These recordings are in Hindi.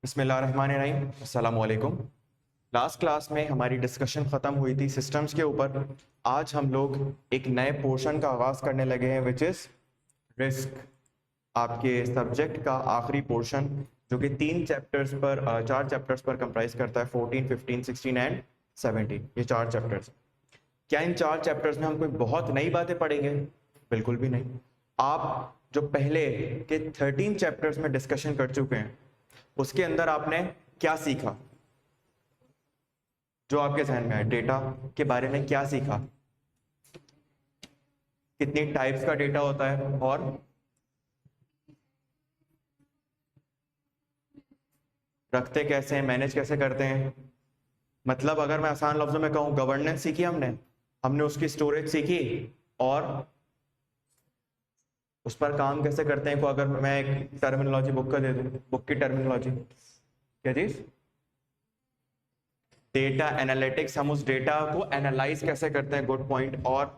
बिस्मिल्लाहिर्रहमानिर्रहीम, अस्सलामु अलैकुम। लास्ट क्लास में हमारी डिस्कशन ख़त्म हुई थी सिस्टम्स के ऊपर। आज हम लोग एक नए पोर्शन का आगाज़ करने लगे हैं विच इज़ रिस्क। आपके सब्जेक्ट का आखिरी पोर्शन जो कि चार चैप्टर्स पर कंप्राइज करता है, 14, 15, 16 एंड 17। ये चार चैप्टर्स। क्या इन चार चैप्टर्स में हम कोई बहुत नई बातें पढ़ेंगे? बिल्कुल भी नहीं। आप जो पहले के 13 चैप्टर्स में डिस्कशन कर चुके हैं उसके अंदर आपने क्या सीखा? जो आपके जहन में है, डेटा के बारे में क्या सीखा? कितनी टाइप्स का डेटा होता है और रखते कैसे हैं, मैनेज कैसे करते हैं। मतलब अगर मैं आसान लफ्जों में कहूं, गवर्नेंस सीखी हमने उसकी स्टोरेज सीखी और उस पर काम कैसे करते हैं को अगर मैं एक टर्मिनोलॉजी बुक का दे दूं, बुक की टर्मिनोलॉजी क्या चीज? Data analytics. हम उस डेटा को एनालाइज कैसे करते हैं, गुड पॉइंट। और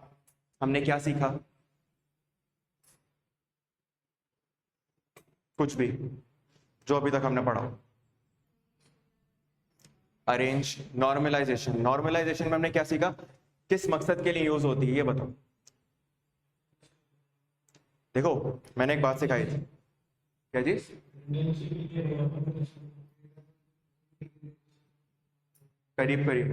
हमने क्या सीखा? कुछ भी जो अभी तक हमने पढ़ा। Arrange, normalisation. नॉर्मलाइजेशन में हमने क्या सीखा? किस मकसद के लिए यूज होती है ये बताओ। देखो मैंने एक बात सिखाई थी, क्या चीज? करीब करीब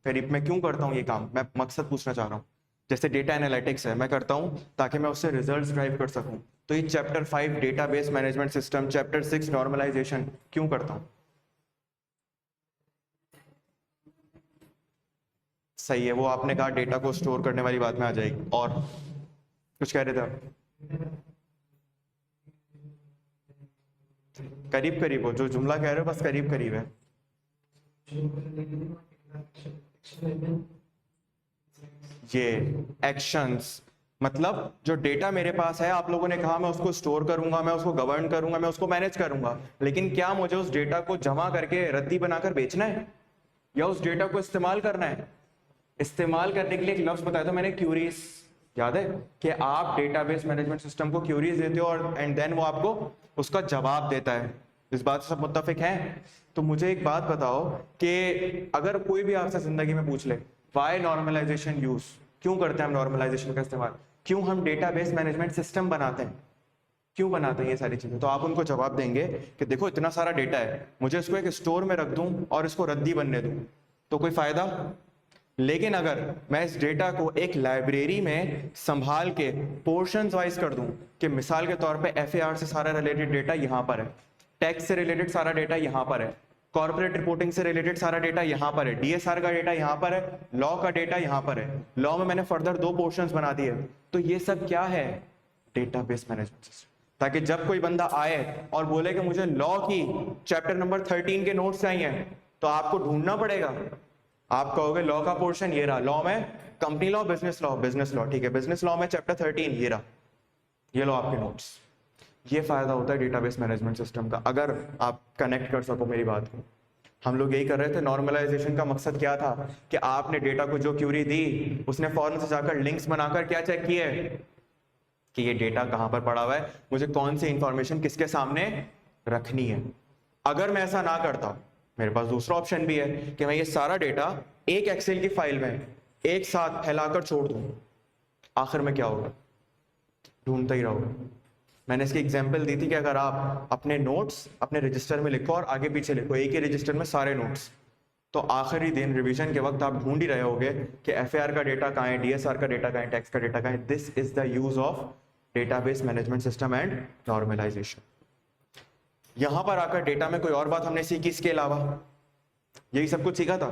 करीब मैं क्यों करता हूँ ये काम, मैं मकसद पूछना चाह रहा हूँ। जैसे डेटा एनालिटिक्स है, मैं करता हूँ ताकि मैं उससे रिजल्ट्स ड्राइव कर सकूं। तो ये chapter 5 database management system, chapter 6 normalization क्यों करता हूँ? सही है, वो आपने कहा डेटा को स्टोर करने वाली बात में आ जाएगी। और कुछ कह रहे थे आप? करीब करीब हो, जो जुमला कह रहे हो बस करीब करीब है। ये एक्शंस, मतलब जो डेटा मेरे पास है, आप लोगों ने कहा मैं उसको स्टोर करूंगा, मैं उसको गवर्न करूंगा, मैं उसको मैनेज करूंगा, लेकिन क्या मुझे उस डेटा को जमा करके रद्दी बनाकर बेचना है या उस डेटा को इस्तेमाल करना है? इस्तेमाल करने के लिए एक लफ्ज बताया था मैंने, क्यूरीज। याद है कि आप डेटाबेस मैनेजमेंट सिस्टम को क्यूरीज देते हो और एंड देन वो आपको उसका जवाब देता है। इस बात से सब मुत्तफिक हैं? तो मुझे एक बात बताओ कि अगर कोई भी आपसे जिंदगी में पूछ ले वाई नॉर्मलाइजेशन यूज, क्यों करते हैं हम नॉर्मलाइजेशन का इस्तेमाल, क्यों हम डेटाबेस मैनेजमेंट सिस्टम बनाते हैं, क्यों बनाते हैं ये सारी चीजें, तो आप उनको जवाब देंगे कि देखो इतना सारा डेटा है, मुझे इसको एक स्टोर में रख दूं और इसको रद्दी बनने दूं तो कोई फायदा। लेकिन अगर मैं इस डेटा को एक लाइब्रेरी में संभाल के पोर्शंस वाइज कर दूं कि मिसाल के तौर पे एफएआर से सारा रिलेटेड डेटा यहां पर है, टैक्स से रिलेटेड सारा डेटा यहां पर है, कॉर्पोरेट रिपोर्टिंग से रिलेटेड सारा डेटा यहां पर है, डीएसआर का डेटा यहां पर है, लॉ का डेटा यहां पर है, लॉ में मैंने फर्दर 2 पोर्शंस बना दिए। तो ये सब क्या है? Database management system. ताकि जब कोई बंदा आए और बोले कि मुझे लॉ की चैप्टर नंबर 13 के नोट्स चाहिए, तो आपको ढूंढना पड़ेगा। आप कहोगे लॉ का पोर्शन ये रहा, लॉ में company law, business law, business law ठीक है, बिजनेस लॉ में चैप्टर 13 ये रहा, ये लो आपके नोट्स। ये फायदा होता है डेटाबेस मैनेजमेंट सिस्टम का, अगर आप कनेक्ट कर सको मेरी बात को। हम लोग यही कर रहे थे। नॉर्मलाइजेशन का मकसद क्या था कि आपने डेटा को जो क्यूरी दी उसने फौरन से जाकर लिंक्स बनाकर क्या चेक किए कि ये डेटा कहां पर पड़ा हुआ है, मुझे कौन सी इंफॉर्मेशन किसके सामने रखनी है। अगर मैं ऐसा ना करता, मेरे पास दूसरा ऑप्शन भी है कि मैं ये सारा डेटा एक एक्सेल की फाइल में एक साथ फैलाकर छोड़ दूं, आखिर में क्या होगा? ढूंढता ही रहोगे। मैंने इसकी एग्जांपल दी थी कि अगर आप अपने नोट्स अपने रजिस्टर में लिखो और आगे पीछे लिखो, एक ही रजिस्टर में सारे नोट्स, तो आखिरी दिन रिवीजन के वक्त आप ढूंढ ही रहे होगे कि एफएआर का डेटा कहाँ है, डीएसआर का डेटा कहाँ है, टैक्स का डेटा कहाँ है। This is the use of database management system and normalization. यहां पर आकर डेटा में कोई और बात हमने सीखी इसके अलावा? यही सब कुछ सीखा था।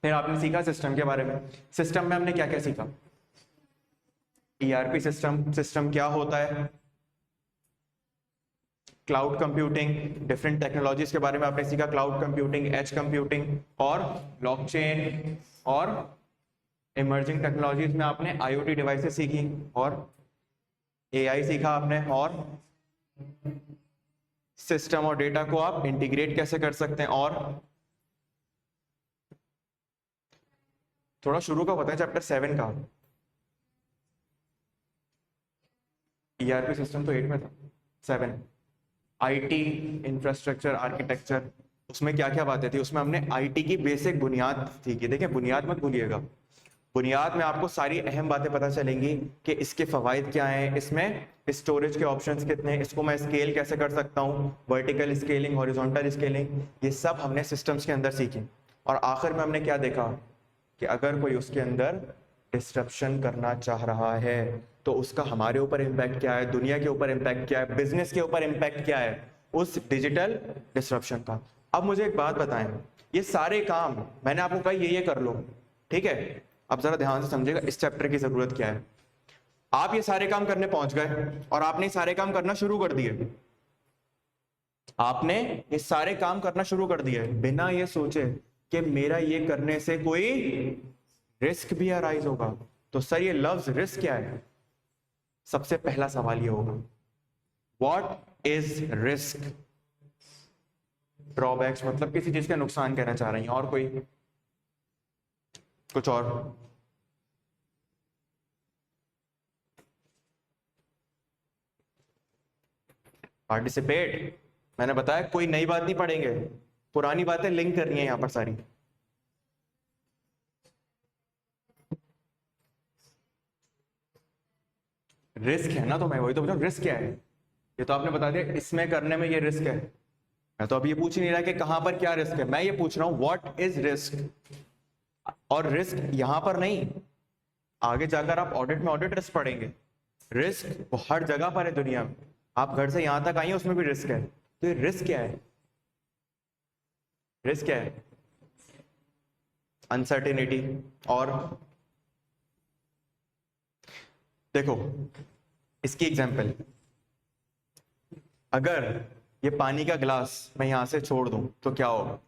फिर आपने सीखा सिस्टम के बारे में। सिस्टम में हमने क्या क्या सीखा? ईआरपी सिस्टम, सिस्टम क्या होता है, क्लाउड कंप्यूटिंग, डिफरेंट टेक्नोलॉजीज के बारे में आपने सीखा, क्लाउड कंप्यूटिंग, एज कंप्यूटिंग और ब्लॉकचेन, और इमर्जिंग टेक्नोलॉजीज में आपने आईओटी डिवाइसेस सीखी और एआई सीखा आपने, और सिस्टम और डेटा को आप इंटीग्रेट कैसे कर सकते हैं। और थोड़ा शुरू का बताएं, चैप्टर 7 का। ईआरपी सिस्टम तो 8 में था, 7 आईटी इंफ्रास्ट्रक्चर आर्किटेक्चर, उसमें क्या क्या बातें थी, उसमें हमने आईटी की बेसिक बुनियाद थी कि देखिए बुनियाद मत भूलिएगा, बुनियाद में आपको सारी अहम बातें पता चलेंगी कि इसके फवायद क्या हैं, इसमें स्टोरेज के ऑप्शंस कितने हैं, इसको मैं स्केल कैसे कर सकता हूँ, वर्टिकल स्केलिंग, हॉरिजॉन्टल स्केलिंग, ये सब हमने सिस्टम्स के अंदर सीखी। और आखिर में हमने क्या देखा कि अगर कोई उसके अंदर डिस्ट्रप्शन करना चाह रहा है तो उसका हमारे ऊपर इम्पैक्ट क्या है, दुनिया के ऊपर इम्पैक्ट क्या है, बिजनेस के ऊपर इम्पैक्ट क्या है उस डिजिटल डिस्ट्रप्शन का। अब मुझे एक बात बताएं, ये सारे काम मैंने आपको कहा ये कर लो, ठीक है, अब जरा ध्यान से समझिएगा इस चैप्टर की जरूरत क्या है। आप ये सारे काम करने पहुंच गए और आपने ये सारे काम करना शुरू कर दिए, आपने ये सारे काम करना शुरू कर दिए बिना ये सोचे कि मेरा ये करने से कोई रिस्क भी अराइज होगा। तो सर ये लफ्ज रिस्क क्या है, सबसे पहला सवाल ये होगा, व्हाट इज रिस्क। ड्रॉबैक्स मतलब किसी चीज का नुकसान कहना चाह रही हैं, और कोई कुछ और? पार्टिसिपेट, मैंने बताया कोई नई बात नहीं पढ़ेंगे, पुरानी बातें लिंक करनी है यहां पर सारी। रिस्क है ना, तो मैं वही तो बताऊं रिस्क क्या है, ये तो आपने बता दिया इसमें करने में ये रिस्क है। मैं तो अभी ये पूछ ही नहीं रहा कि कहां पर क्या रिस्क है, मैं ये पूछ रहा हूं व्हाट इज रिस्क। और रिस्क यहां पर नहीं, आगे जाकर आप ऑडिट में ऑडिट रिस्क पढ़ेंगे, रिस्क वो हर जगह पर है दुनिया में, आप घर से यहां तक आइए उसमें भी रिस्क है। तो ये रिस्क क्या है, रिस्क क्या है? अनसर्टेनिटी। और देखो इसकी एग्जांपल, अगर ये पानी का ग्लास मैं यहां से छोड़ दूं तो क्या होगा,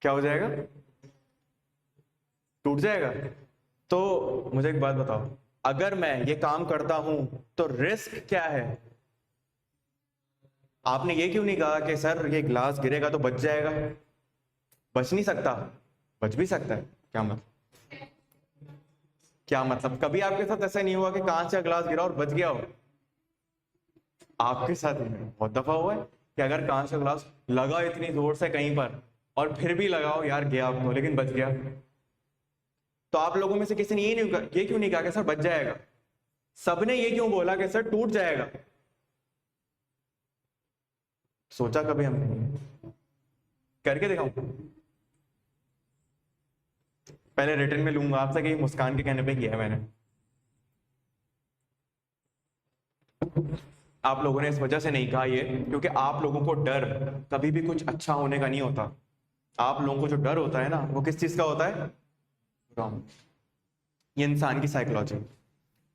क्या हो जाएगा? टूट जाएगा। तो मुझे एक बात बताओ, अगर मैं ये काम करता हूं तो रिस्क क्या है? आपने ये क्यों नहीं कहा कि सर ये ग्लास गिरेगा तो बच जाएगा? बच नहीं सकता, बच भी सकता है। क्या मतलब, क्या मतलब कभी आपके साथ ऐसा नहीं हुआ कि कांच का ग्लास गिरा और बच गया हो? आपके साथ बहुत दफा हुआ है कि अगर कांच का ग्लास लगा इतनी जोर से कहीं पर और फिर भी लगाओ यार गया तो, लेकिन बच गया। तो आप लोगों में से किसी ने ये क्यों नहीं कहा कि सर बच जाएगा? सबने ये क्यों बोला कि सर टूट जाएगा? सोचा कभी हमने? करके दिखाऊं? पहले रिटर्न में लूंगा आपसे कि मुस्कान के कहने पे किया है मैंने। आप लोगों ने इस वजह से नहीं कहा ये, क्योंकि आप लोगों को डर कभी भी कुछ अच्छा होने का नहीं होता। आप लोगों को जो डर होता है ना वो किस चीज का होता है? ये इंसान की साइकोलॉजी।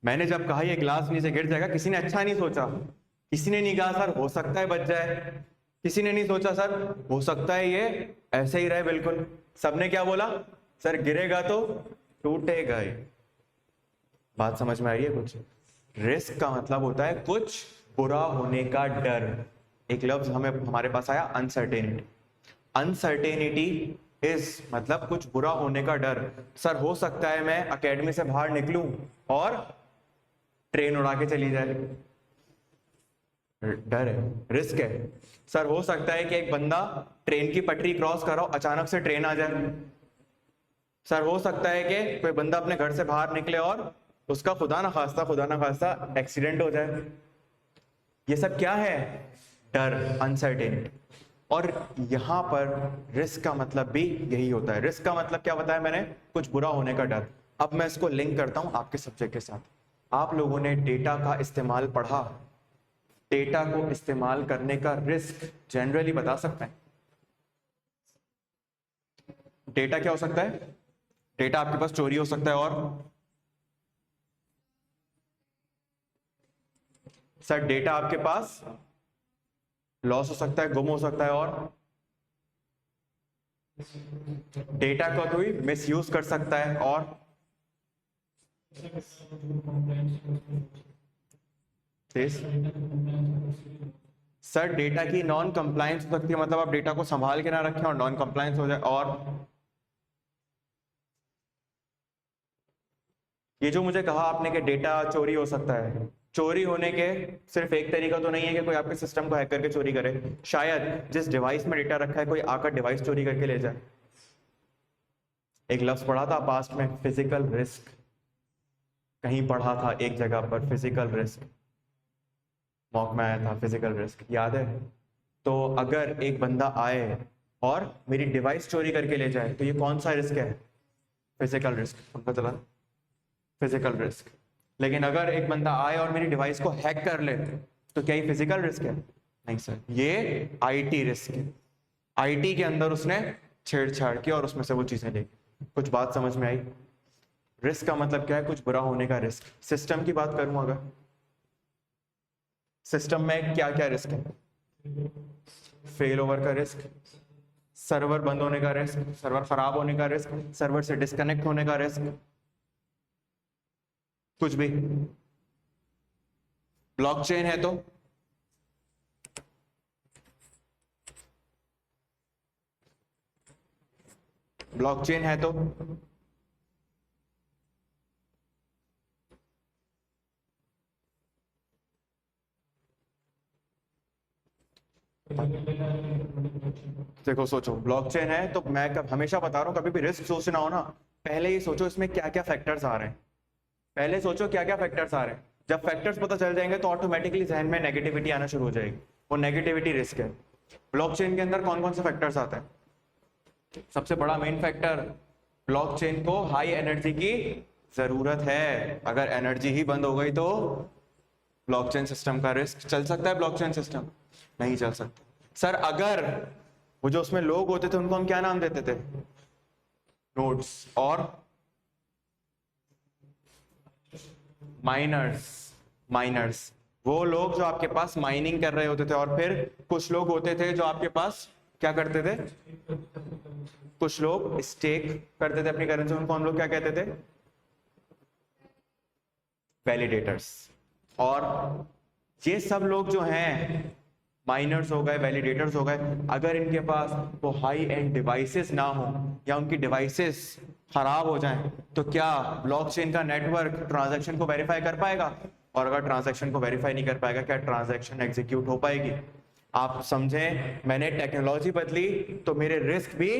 मैंने जब कहा ये ग्लास नीचे गिर जाएगा, किसी ने अच्छा नहीं सोचा, किसी ने नहीं कहा सर हो सकता है बच जाए, किसी ने नहीं सोचा सर हो सकता है ये ऐसे ही रहे बिल्कुल। सबने क्या बोला? सर गिरेगा तो टूटेगा ही। बात समझ में आ रही है कुछ? रिस्क का मतलब होता है कुछ बुरा होने का डर। एक लफ्ज हमें हमारे पास आया अनसर्टेनिटी। अनसर्टेनिटी इज मतलब कुछ बुरा होने का डर। सर हो सकता है मैं एकेडमी से बाहर निकलूं और ट्रेन उड़ा के चली जाए, डर है, रिस्क है। सर हो सकता है कि एक बंदा ट्रेन की पटरी क्रॉस कर रहा हो, अचानक से ट्रेन आ जाए। सर हो सकता है कि कोई बंदा अपने घर से बाहर निकले और उसका खुदा ना खास्ता एक्सीडेंट हो जाए। ये सब क्या है? डर, अनसर्टेनिटी। और यहां पर रिस्क का मतलब भी यही होता है। रिस्क का मतलब क्या बताया मैंने? कुछ बुरा होने का डर। अब मैं इसको लिंक करता हूं आपके सब्जेक्ट के साथ। आप लोगों ने डेटा का इस्तेमाल पढ़ा, डेटा को इस्तेमाल करने का रिस्क जनरली बता सकते हैं? डेटा क्या हो सकता है? डेटा आपके पास चोरी हो सकता है, और सर डेटा आपके पास लॉस हो सकता है, गुम हो सकता है, और डेटा का कोई मिसयूज कर सकता है, और सर डेटा की नॉन कंप्लायंस हो सकती है, मतलब आप डेटा को संभाल के ना रखें और नॉन कंप्लायंस हो जाए। और ये जो मुझे कहा आपने कि डेटा चोरी हो सकता है, चोरी होने के सिर्फ एक तरीका तो नहीं है कि कोई आपके सिस्टम को हैक करके चोरी करे, शायद जिस डिवाइस में डेटा रखा है कोई आकर डिवाइस चोरी करके ले जाए। एक लफ्ज पढ़ा था पास्ट में, फिजिकल रिस्क, कहीं पढ़ा था एक जगह पर, फिजिकल रिस्क, मॉक में आया था फिजिकल रिस्क, याद है? तो अगर एक बंदा आए और मेरी डिवाइस चोरी करके ले जाए तो ये कौन सा रिस्क है? फिजिकल रिस्क, पता चला, फिजिकल रिस्क। लेकिन अगर एक बंदा आए और मेरी डिवाइस को हैक कर ले तो क्या ये फिजिकल रिस्क है? नहीं सर, ये आईटी रिस्क है। आईटी के अंदर उसने छेड़छाड़ की और उसमें से वो चीजें ले। कुछ बात समझ में आई? रिस्क का मतलब क्या है? कुछ बुरा होने का रिस्क। सिस्टम की बात करूं, अगर सिस्टम में क्या क्या रिस्क है? फेल ओवर का रिस्क, सर्वर बंद होने का रिस्क, सर्वर खराब होने का रिस्क, सर्वर से डिस्कनेक्ट होने का रिस्क, कुछ भी। ब्लॉकचेन है तो ब्लॉकचेन है तो देखो सोचो, ब्लॉकचेन है तो मैं हमेशा बता रहा हूं, कभी भी रिस्क सोचना हो ना, पहले ही सोचो इसमें क्या क्या फैक्टर्स आ रहे हैं। पहले सोचो क्या क्या फैक्टर्स आ रहे हैं। जब फैक्टर्स पता चल जाएंगे तो ऑटोमेटिकली जहन में नेगेटिविटी आना शुरू हो जाएगी। वो नेगेटिविटी रिस्क है। ब्लॉकचेन के अंदर कौन कौन से फैक्टर्स आते हैं? सबसे बड़ा मेन फैक्टर, ब्लॉकचेन को हाई एनर्जी की जरूरत है। अगर एनर्जी ही बंद हो गई तो ब्लॉकचेन सिस्टम का रिस्क चल सकता है? ब्लॉकचेन सिस्टम नहीं चल सकता। सर अगर वो जो उसमें लोग होते थे उनको हम क्या नाम देते थे? नोड्स और माइनर्स। माइनर्स वो लोग जो आपके पास माइनिंग कर रहे होते थे, और फिर कुछ लोग होते थे जो आपके पास क्या करते थे? कुछ लोग स्टेक करते थे अपनी करेंसी। उनको हम लोग क्या कहते थे? वैलिडेटर्स। और ये सब लोग जो हैं, माइनर्स हो गए, वैलिडेटर्स हो गए, अगर इनके पास वो हाई एंड डिवाइसेस ना हो या उनकी डिवाइसेस खराब हो जाएं तो क्या ब्लॉकचेन का नेटवर्क ट्रांजैक्शन को वेरीफाई कर पाएगा? और अगर ट्रांजैक्शन को वेरीफाई नहीं कर पाएगा, क्या ट्रांजैक्शन एग्जीक्यूट हो पाएगी? आप समझें, मैंने टेक्नोलॉजी बदली तो मेरे रिस्क भी।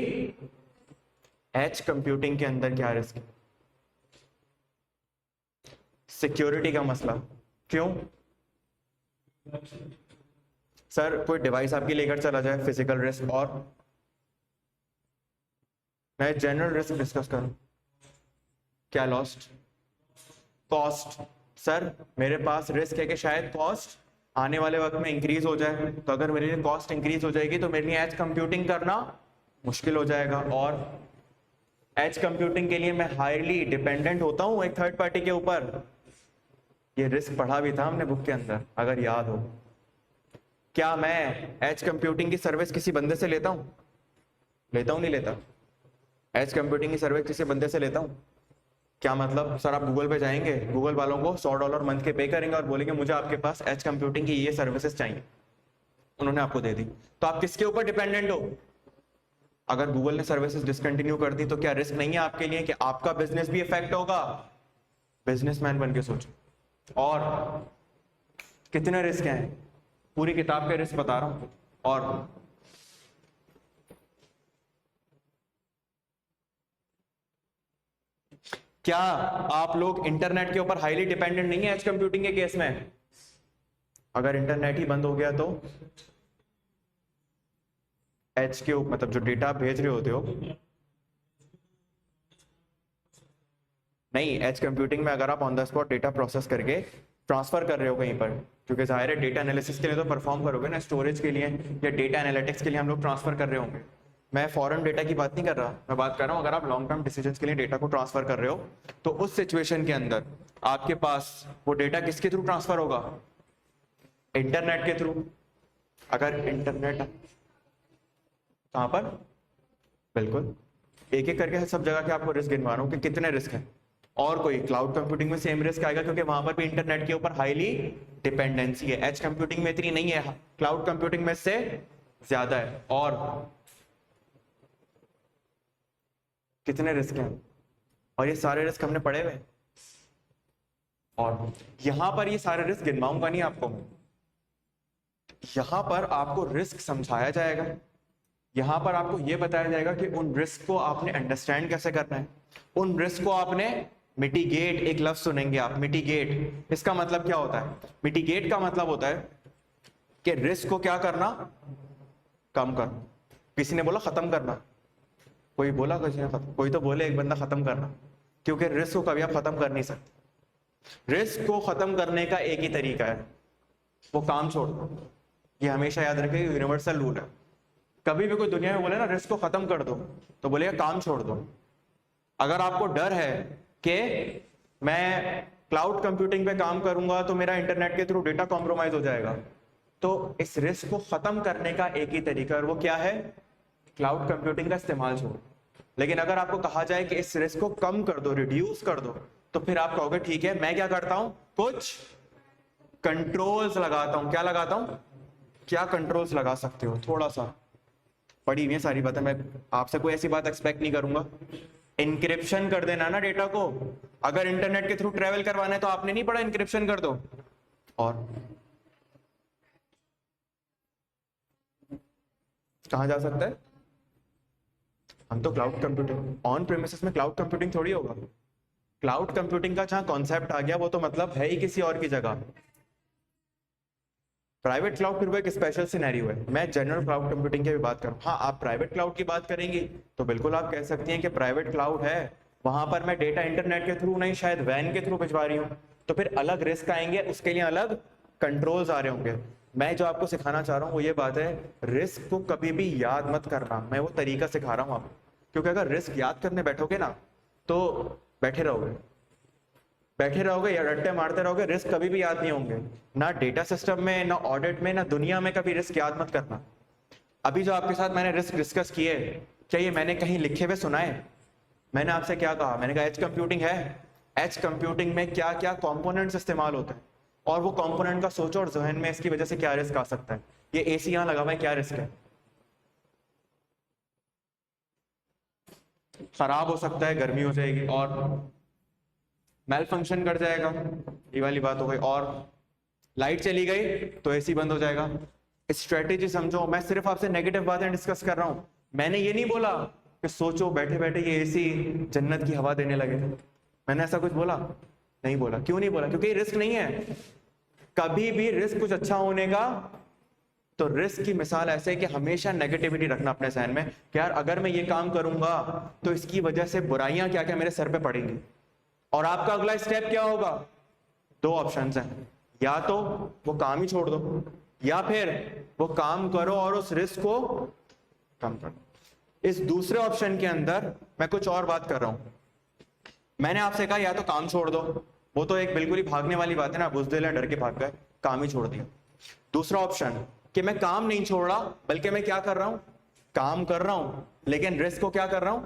एज कंप्यूटिंग के अंदर क्या रिस्क? सिक्योरिटी का मसला। क्यों? सर कोई डिवाइस आपकी लेकर चला जाए, फिजिकल रिस्क। और मैं जनरल रिस्क डिस्कस करूं, क्या? Lost, cost. सर मेरे पास रिस्क है कि शायद कॉस्ट आने वाले वक्त में इंक्रीज हो जाए, तो अगर मेरे लिए कॉस्ट इंक्रीज हो जाएगी तो मेरे लिए एज कंप्यूटिंग करना मुश्किल हो जाएगा। और एज कंप्यूटिंग के लिए मैं हाईली डिपेंडेंट होता हूं एक थर्ड पार्टी के ऊपर। ये रिस्क पढ़ा भी था हमने बुक के अंदर, अगर याद हो। क्या मैं एज कंप्यूटिंग की सर्विस किसी बंदे से लेता हूं? लेता हूं नहीं लेता? एज कंप्यूटिंग की सर्विस किसी बंदे से लेता हूं? क्या मतलब? सर आप गूगल पे जाएंगे, गूगल वालों को $100 मंथ के पे करेंगे और बोलेंगे मुझे आपके पास एज कंप्यूटिंग की ये सर्विसेज चाहिए, उन्होंने आपको दे दी, तो आप किसके ऊपर डिपेंडेंट हो? अगर गूगल ने सर्विसेज डिसकंटिन्यू कर दी तो क्या रिस्क नहीं है आपके लिए कि आपका बिजनेस भी इफेक्ट होगा? बिजनेसमैन बन के सोचो। और कितने रिस्क हैं, पूरी किताब के रिस्क बता रहा हूं। और क्या आप लोग इंटरनेट के ऊपर हाईली डिपेंडेंट नहीं है एज कंप्यूटिंग के केस में? अगर इंटरनेट ही बंद हो गया तो एज के मतलब जो डेटा आप भेज रहे होते हो, नहीं, एज कंप्यूटिंग में अगर आप on the spot data process करके ट्रांसफर कर रहे हो कहीं पर, क्योंकि जाहिर है डेटा एनालिसिस के लिए तो परफॉर्म करोगे ना, स्टोरेज के लिए या डेटा एनालिटिक्स के लिए हम लोग ट्रांसफर कर रहे होंगे। मैं फॉरेन डेटा की बात नहीं कर रहा, मैं बात कर रहा हूं अगर आप लॉन्ग टर्म डिसीजंस के लिए डेटा को ट्रांसफर कर रहे हो तो उस सिचुएशन के अंदर आपके पास वो डेटा किसके थ्रू ट्रांसफर होगा? इंटरनेट के थ्रू। अगर इंटरनेट कहां पर? बिल्कुल, एक एक करके सब जगह के आपको रिस्क गिनवा रहा हूं कि कितने रिस्क हैं। और कोई क्लाउड कंप्यूटिंग में सेम रिस्क आएगा क्योंकि वहां पर भी इंटरनेट के ऊपर हाईली डिपेंडेंसी है। एज कंप्यूटिंग में इतनी नहीं है, क्लाउड कंप्यूटिंग में से ज्यादा है। और कितने रिस्क हैं, और ये सारे रिस्क हमने पढ़े हुए। और यहां पर ये सारे रिस्क गिनवाऊंगा नहीं आपको मैं, यहां पर आपको रिस्क समझाया जाएगा, यहां पर आपको यह बताया जाएगा कि उन रिस्क को आपने अंडरस्टैंड कैसे करना है, उन रिस्क को आपने मिटिगेट, एक लफ्ज सुनेंगे आप, मिटिगेट। इसका मतलब क्या होता है? मिटिगेट का मतलब होता है कि रिस्क को क्या करना, कम करना। किसी ने बोला खत्म करना, कोई बोला, किसी ने खत्म, कोई तो बोले एक बंदा खत्म करना, क्योंकि रिस्क को कभी आप खत्म कर नहीं सकते। रिस्क को खत्म करने का एक ही तरीका है, वो काम छोड़ दो। ये हमेशा याद रखिए, यूनिवर्सल रूल है। कभी भी कोई दुनिया में बोले ना रिस्क को खत्म कर दो, तो बोलेगा काम छोड़ दो। अगर आपको डर है कि मैं क्लाउड कंप्यूटिंग पे काम करूंगा तो मेरा इंटरनेट के थ्रू डेटा कॉम्प्रोमाइज हो जाएगा, तो इस रिस्क को खत्म करने का एक ही तरीका है, और वो क्या है? क्लाउड कंप्यूटिंग का इस्तेमाल छोड़ो। लेकिन अगर आपको कहा जाए कि इस रिस्क को कम कर दो, रिड्यूस कर दो, तो फिर आप कहोगे ठीक है, मैं क्या करता हूं, कुछ कंट्रोल्स लगाता हूं। क्या लगाता हूं? क्या कंट्रोल्स लगा सकते हो? थोड़ा सा पढ़ी हुई है सारी बातें, मैं आपसे कोई ऐसी बात एक्सपेक्ट नहीं करूंगा। इंक्रिप्शन कर देना ना डेटा को, अगर इंटरनेट के थ्रू ट्रेवल करवाना है तो आपने नहीं पढ़ा, इंक्रिप्शन कर दो। और कहां जा सकता है? हम तो क्लाउड कंप्यूटिंग, ऑन प्रेमिसेस में क्लाउड कंप्यूटिंग थोड़ी होगा। क्लाउड कंप्यूटिंग का जहां कॉन्सेप्ट आ गया वो तो मतलब है ही किसी और की जगह। प्राइवेट क्लाउड फिर वो एक स्पेशल सिनेरियो है, मैं जनरल क्लाउड कंप्यूटिंग की भी बात करूं। हाँ, आप प्राइवेट क्लाउड की बात करेंगी तो बिल्कुल आप कह सकती हैं कि प्राइवेट क्लाउड है, वहां पर मैं डेटा इंटरनेट के थ्रू नहीं, शायद वैन के थ्रू भिजवा रही हूँ, तो फिर अलग रिस्क आएंगे, उसके लिए अलग कंट्रोल्स आ रहे होंगे। मैं जो आपको सिखाना चाह रहा हूँ वो ये बात है, रिस्क को कभी भी याद मत करना, मैं वो तरीका सिखा रहा हूँ आपको। क्योंकि अगर रिस्क याद करने बैठोगे ना तो बैठे रहोगे, बैठे रहोगे या रट्टे मारते रहोगे, रिस्क कभी भी याद नहीं होंगे। ना डेटा सिस्टम में, ना ऑडिट में, ना दुनिया में कभी रिस्क याद मत करना। अभी जो आपके साथ मैंने रिस्क डिस्कस किए, क्या ये मैंने कहीं लिखे हुए सुना है? मैंने आपसे क्या कहा? मैंने कहा एज कंप्यूटिंग है, एज कंप्यूटिंग में क्या क्या कंपोनेंट्स इस्तेमाल होते हैं, और वो कंपोनेंट का सोचो और जहन में इसकी वजह से क्या रिस्क आ सकता है। ये एसी यहां लगा हुआ है, क्या रिस्क है? खराब हो सकता है, गर्मी हो जाएगी, और मेल फंक्शन कर जाएगा, ये वाली बात हो गई, और लाइट चली गई तो एसी बंद हो जाएगा। स्ट्रेटेजी समझो, मैं सिर्फ आपसे नेगेटिव बातें डिस्कस कर रहा हूं। मैंने ये नहीं बोला कि सोचो बैठे बैठे ये एसी जन्नत की हवा देने लगे, मैंने ऐसा कुछ बोला? नहीं बोला। क्यों नहीं बोला? क्योंकि रिस्क नहीं है। कभी भी रिस्क कुछ अच्छा होने का, तो रिस्क की मिसाल ऐसे है कि हमेशा नेगेटिविटी रखना अपने जहन में कि यार अगर मैं ये काम करूंगा तो इसकी वजह से बुराइयां क्या क्या मेरे सर पे पड़ेंगी। और आपका अगला स्टेप क्या होगा? दो ऑप्शंस हैं, या तो वो काम ही छोड़ दो, या फिर वो काम करो और उस रिस्क को कम करो। इस दूसरे ऑप्शन के अंदर मैं कुछ और बात कर रहा हूं। मैंने आपसे कहा या तो काम छोड़ दो, वो तो एक बिल्कुल ही भागने वाली बात है ना, बुज़दिल है, डर के भाग गए, काम ही छोड़ दिया। दूसरा ऑप्शन कि मैं काम नहीं छोड़ रहा, बल्कि मैं क्या कर रहा हूं, काम कर रहा हूं, लेकिन रिस्क को क्या कर रहा हूं।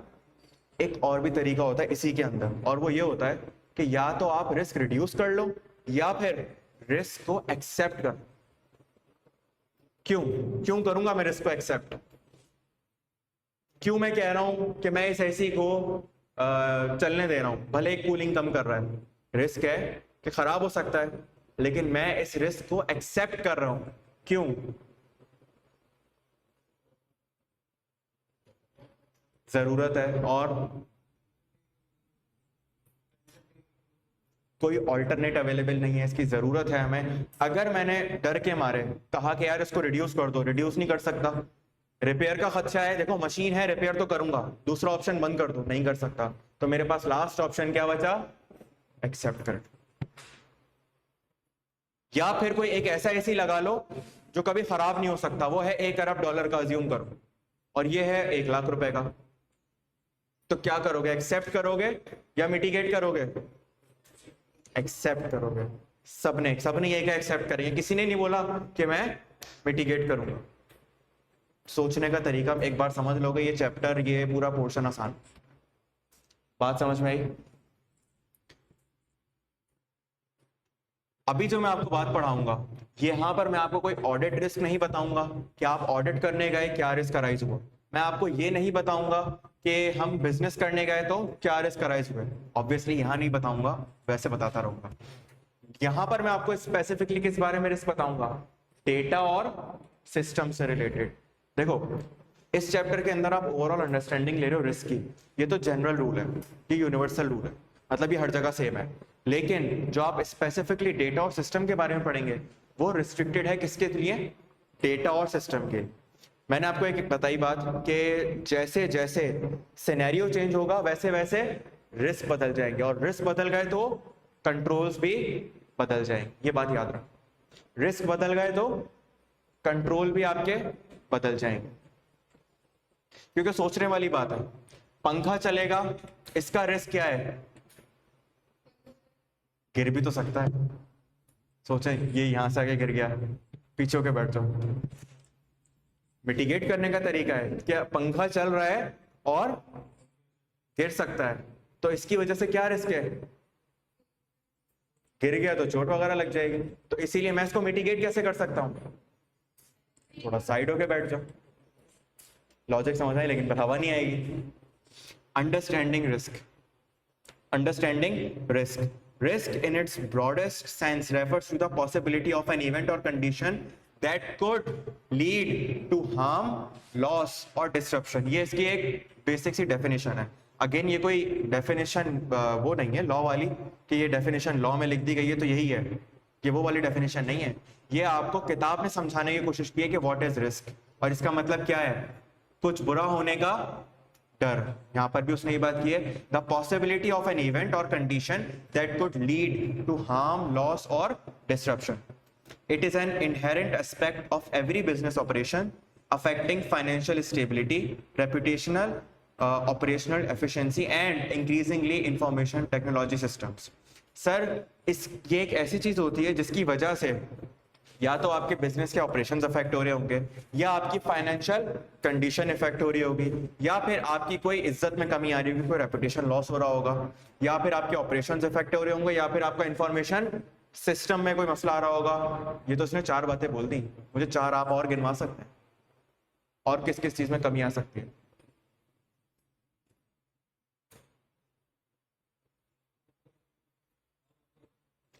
एक और भी तरीका होता है इसी के अंदर, और वो ये होता है कि या तो आप रिस्क रिड्यूस कर लो, या फिर रिस्क को एक्सेप्ट कर। क्यों क्यों करूंगा मैं रिस्क को एक्सेप्ट? क्यों मैं कह रहा हूं कि मैं इस एसी को चलने दे रहा हूं, भले एक कूलिंग कम कर रहा है, रिस्क है कि खराब हो सकता है, लेकिन मैं इस रिस्क को एक्सेप्ट कर रहा हूं। क्यों? जरूरत है, और कोई ऑल्टरनेट अवेलेबल नहीं है, इसकी जरूरत है हमें। अगर मैंने डर के मारे कहा कि यार इसको रिड्यूस कर दो, रिड्यूस नहीं कर सकता, रिपेयर का खर्चा है, देखो मशीन है, रिपेयर तो करूंगा, दूसरा ऑप्शन बंद कर दो, नहीं कर सकता, तो मेरे पास लास्ट ऑप्शन क्या बचा? एक्सेप्ट कर। या फिर कोई एक ऐसा एसी लगा लो जो कभी खराब नहीं हो सकता, वो है $1 अरब का, अज्यूम करो, और ये है ₹1,00,000 का, तो क्या करोगे? एक्सेप्ट करोगे या मिटिगेट करोगे? एक्सेप्ट करोगे। सबने सबने यही कहा एक्सेप्ट करेंगे, किसी ने नहीं बोला कि मैं मिटिगेट करूंगा। सोचने का तरीका एक बार समझ लोगे, ये चैप्टर, ये पूरा पोर्शन आसान। बात समझ में आई? अभी जो मैं आपको बात पढ़ाऊंगा, यहां पर मैं आपको कोई ऑडिट रिस्क नहीं बताऊंगा कि आप ऑडिट करने गए क्या रिस्क अराइज हुआ। मैं आपको ये नहीं बताऊंगा कि हम बिजनेस करने गए तो क्या रिस्क अराइज हुए, ऑब्वियसली यहां नहीं बताऊंगा, वैसे बताता रहूंगा। यहां पर मैं आपको स्पेसिफिकली किस बारे में रिस्क बताऊंगा, डेटा और सिस्टम से रिलेटेड। देखो इस चैप्टर के अंदर आप ओवरऑल अंडरस्टैंडिंग ले रहे हो रिस्क की, ये तो जनरल रूल है, ये यूनिवर्सल रूल है, मतलब ये हर जगह सेम है। लेकिन जो आप स्पेसिफिकली डेटा और सिस्टम के बारे में पढ़ेंगे वो रिस्ट्रिक्टेड है किसके लिए, डेटा और सिस्टम के। मैंने आपको एक बताई बात कि जैसे जैसे सिनेरियो चेंज होगा वैसे वैसे रिस्क बदल जाएंगे, और रिस्क बदल गए तो कंट्रोल्स भी बदल जाएंगे, ये बात याद रखो। रिस्क बदल गए तो कंट्रोल भी आपके बदल जाएंगे। क्योंकि सोचने वाली बात है, पंखा चलेगा इसका रिस्क क्या है, गिर भी तो सकता है। सोचें ये यहां से आके गिर गया, पीछे होके बैठ जाओ। मिटिगेट करने का तरीका है क्या, पंखा चल रहा है और गिर सकता है, तो इसकी वजह से क्या रिस्क है, गिर गया तो चोट वगैरह लग जाएगी। तो इसीलिए मैं इसको मिटिगेट कैसे कर सकता हूं, थोड़ा साइड होके बैठ जाओ। लॉजिक समझ आई, लेकिन पर हवा नहीं आएगी। Understanding risk, understanding risk, risk in its broadest sense refers to the possibility of an event or condition that could lead to harm, loss or disruption। ये इसकी एक बेसिक सी डेफिनेशन है। अगेन ये कोई डेफिनेशन वो नहीं है लॉ वाली कि ये डेफिनेशन लॉ में लिख दी गई है तो यही है, ये वो वाली डेफिनेशन नहीं है। ये आपको किताब में समझाने की कोशिश की है कि व्हाट इज रिस्क, और इसका मतलब क्या है, कुछ बुरा होने का डर। यहां पर भी उसने ये बात की है, the possibility of an event और condition that could lead to harm, loss और disruption. It is an inherent aspect of every business operation affecting financial stability, reputational, operational efficiency and increasingly information technology systems. Sir ये एक ऐसी चीज होती है जिसकी वजह से या तो आपके बिजनेस के ऑपरेशंस अफेक्ट हो रहे होंगे, या आपकी फाइनेंशियल कंडीशन इफेक्ट हो रही होगी, या फिर आपकी कोई इज्जत में कमी आ रही होगी, कोई रेपुटेशन लॉस हो रहा होगा, या फिर आपके ऑपरेशंस इफेक्ट हो रहे होंगे, या फिर आपका इंफॉर्मेशन सिस्टम में कोई मसला आ रहा होगा। ये तो उसने 4 बातें बोल दी, मुझे 4 आप और गिनवा सकते हैं, और किस किस चीज में कमी आ सकती है।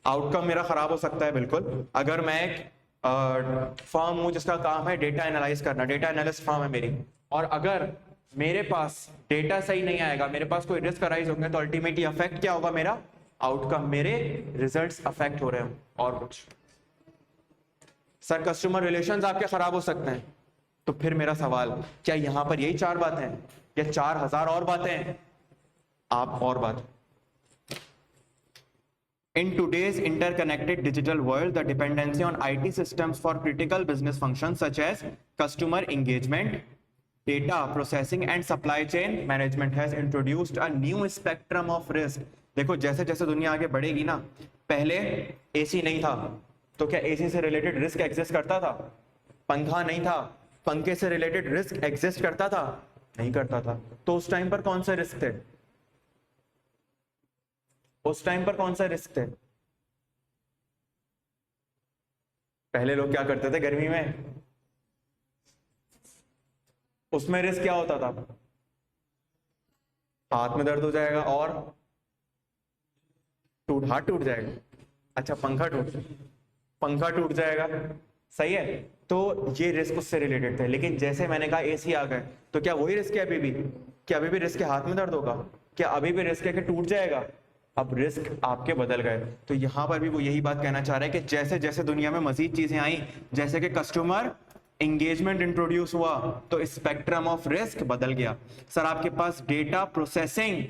आउटकम मेरा खराब हो सकता है बिल्कुल, अगर मैं एक फर्म हूं जिसका काम है डेटा एनालाइज करना, डेटा एनालिस्ट फर्म है मेरी, और अगर मेरे पास डेटा सही नहीं आएगा, मेरे पास कोई रिस्क अराइज होंगे, तो अल्टीमेटली अफेक्ट क्या होगा, मेरा आउटकम, मेरे रिजल्ट्स अफेक्ट हो रहे हो और कुछ। सर कस्टमर रिलेशंस आपके खराब हो सकते हैं, तो फिर मेरा सवाल, क्या यहां पर यही 4 बातें हैं या 4000 और बातें हैं? आप और बात, in today's interconnected digital world, the dependency on IT systems for critical business functions such as customer engagement, data processing and supply chain management has introduced a new spectrum of risk। देखो जैसे जैसे दुनिया आगे बढ़ेगी ना, पहले एसी नहीं था तो क्या एसी से रिलेटेड रिस्क एग्जिस्ट करता था? पंखा नहीं था, पंखे से रिलेटेड रिस्क एग्जिस्ट करता था? नहीं करता था। तो उस टाइम पर कौन से रिस्क थे? उस टाइम पर कौन सा रिस्क थे? पहले लोग क्या करते थे गर्मी में, उसमें रिस्क क्या होता था? हाथ में दर्द हो जाएगा और हाथ टूट जाएगा। अच्छा पंखा टूट जाएगा, सही है। तो ये रिस्क उससे रिलेटेड थे। लेकिन जैसे मैंने कहा एसी आ गए, तो क्या वही रिस्क है अभी भी? क्या अभी भी रिस्क है हाथ में दर्द होगा? क्या अभी भी रिस्क है कि टूट जाएगा? अब रिस्क आपके बदल गए। तो यहां पर भी वो यही बात कहना चाह रहा है कि जैसे जैसे दुनिया में मजीद चीजें आई, जैसे कि कस्टमर एंगेजमेंट इंट्रोड्यूस हुआ, तो स्पेक्ट्रम ऑफ रिस्क बदल गया। सर आपके पास डेटा प्रोसेसिंग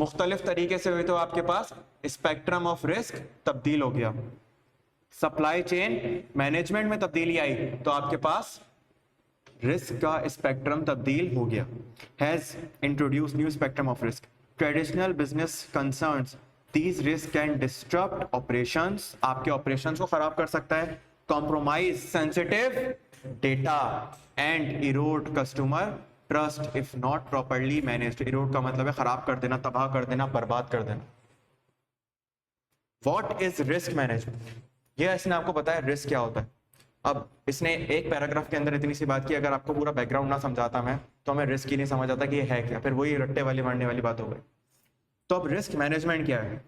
मुख्तलिफ तरीके से हुई तो आपके पास स्पेक्ट्रम ऑफ रिस्क तब्दील हो गया। सप्लाई चेन मैनेजमेंट में तब्दीली आई तो आपके पास रिस्क का स्पेक्ट्रम तब्दील हो गया। Has introduce new spectrum of risk. Traditional business concerns, these risk can disturb operations, आपके ऑपरेशंस को खराब कर सकता है। Compromise sensitive data and Erode customer trust if not properly managed. Erode का मतलब है खराब कर देना, तबाह कर देना, बर्बाद कर देना। What is risk management? ये इसने आपको बताया रिस्क क्या होता है। अब इसने एक पैराग्राफ के अंदर इतनी सी बात की, अगर आपको पूरा बैकग्राउंड ना समझाता मैं तो हमें रिस्क ही नहीं समझ आता कि ये है क्या, फिर वही रट्टे वाली मारने वाली बात हो गई। तो अब रिस्क मैनेजमेंट क्या है?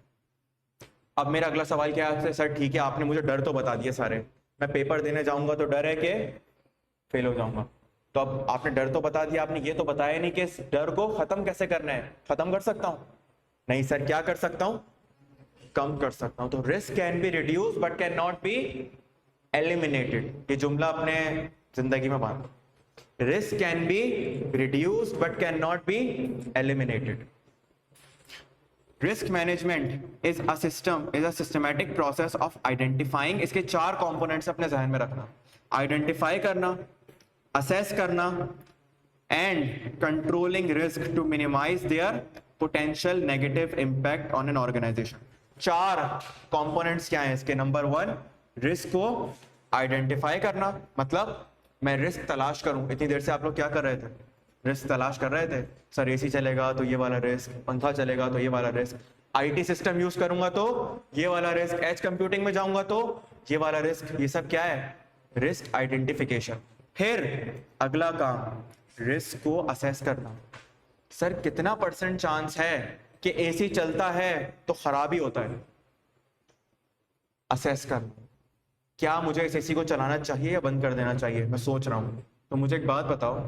अब मेरा अगला सवाल क्या है आपसे, सर ठीक है आपने मुझे डर तो बता दिए सारे, मैं पेपर देने जाऊंगा तो डर है कि फेल हो जाऊंगा। तो अब आपने डर तो बता दिया, आपने ये तो बताया नहीं कि इस डर को खत्म कैसे करना है। खत्म कर सकता हूं? नहीं सर, क्या कर सकता हूं? कम कर सकता हूं। तो risk can be reduce but can not be eliminated. ये जुमला अपने जिंदगी में बांधो, risk can be reduce but can not be eliminated. Risk management is a systematic process of identifying, इसके 4 कंपोनेंट्स अपने जहन में रखना, आइडेंटिफाई करना, असेस करना and controlling risk to minimize their potential negative impact on an organization. 4 components क्या हैं इसके? नंबर 1, रिस्क को आइडेंटिफाई करना, मतलब मैं रिस्क तलाश करूं। इतनी देर से आप लोग क्या कर रहे थे? रिस्क तलाश कर रहे थे। सर एसी चलेगा तो ये वाला रिस्क, पंखा चलेगा तो ये वाला रिस्क, आईटी सिस्टम यूज करूंगा तो ये वाला रिस्क, एज कंप्यूटिंग में जाऊंगा तो ये वाला रिस्क। ये सब क्या है? Risk identification. फिर अगला काम, रिस्क को असेस करना। सर कितना % चांस है कि एसी चलता है तो खराबी होता है? असेस करना, क्या मुझे इस एसी को चलाना चाहिए या बंद कर देना चाहिए, मैं सोच रहा हूं। तो मुझे एक बात बताओ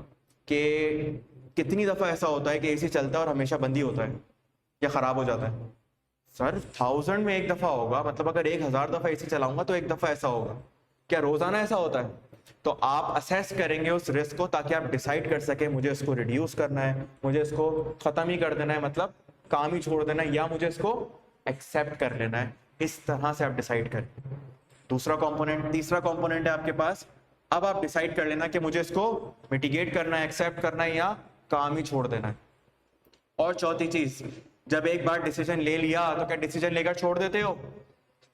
कि कितनी दफा ऐसा होता है कि एसी चलता है और हमेशा बंद ही होता है या खराब हो जाता है? सर 1000 में एक दफा होगा, मतलब अगर 1000 दफा एसी चलाऊंगा तो एक दफा ऐसा होगा। क्या रोजाना ऐसा होता है? तो आप असेस करेंगे उस रिस्क को ताकि आप डिसाइड कर सके मुझे इसको रिड्यूस करना है, मुझे इसको खत्म ही कर देना है, मतलब काम ही छोड़ देना है, या मुझे इसको एक्सेप्ट कर लेना है। इस तरह से आप डिसाइड करें। दूसरा कंपोनेंट, तीसरा कंपोनेंट है आपके पास, अब आप डिसाइड कर लेना कि मुझे इसको मिटिगेट करना है, एक्सेप्ट करना है या काम ही छोड़ देना है। और चौथी चीज, जब एक बार डिसीजन ले लिया तो क्या डिसीजन लेकर छोड़ देते हो?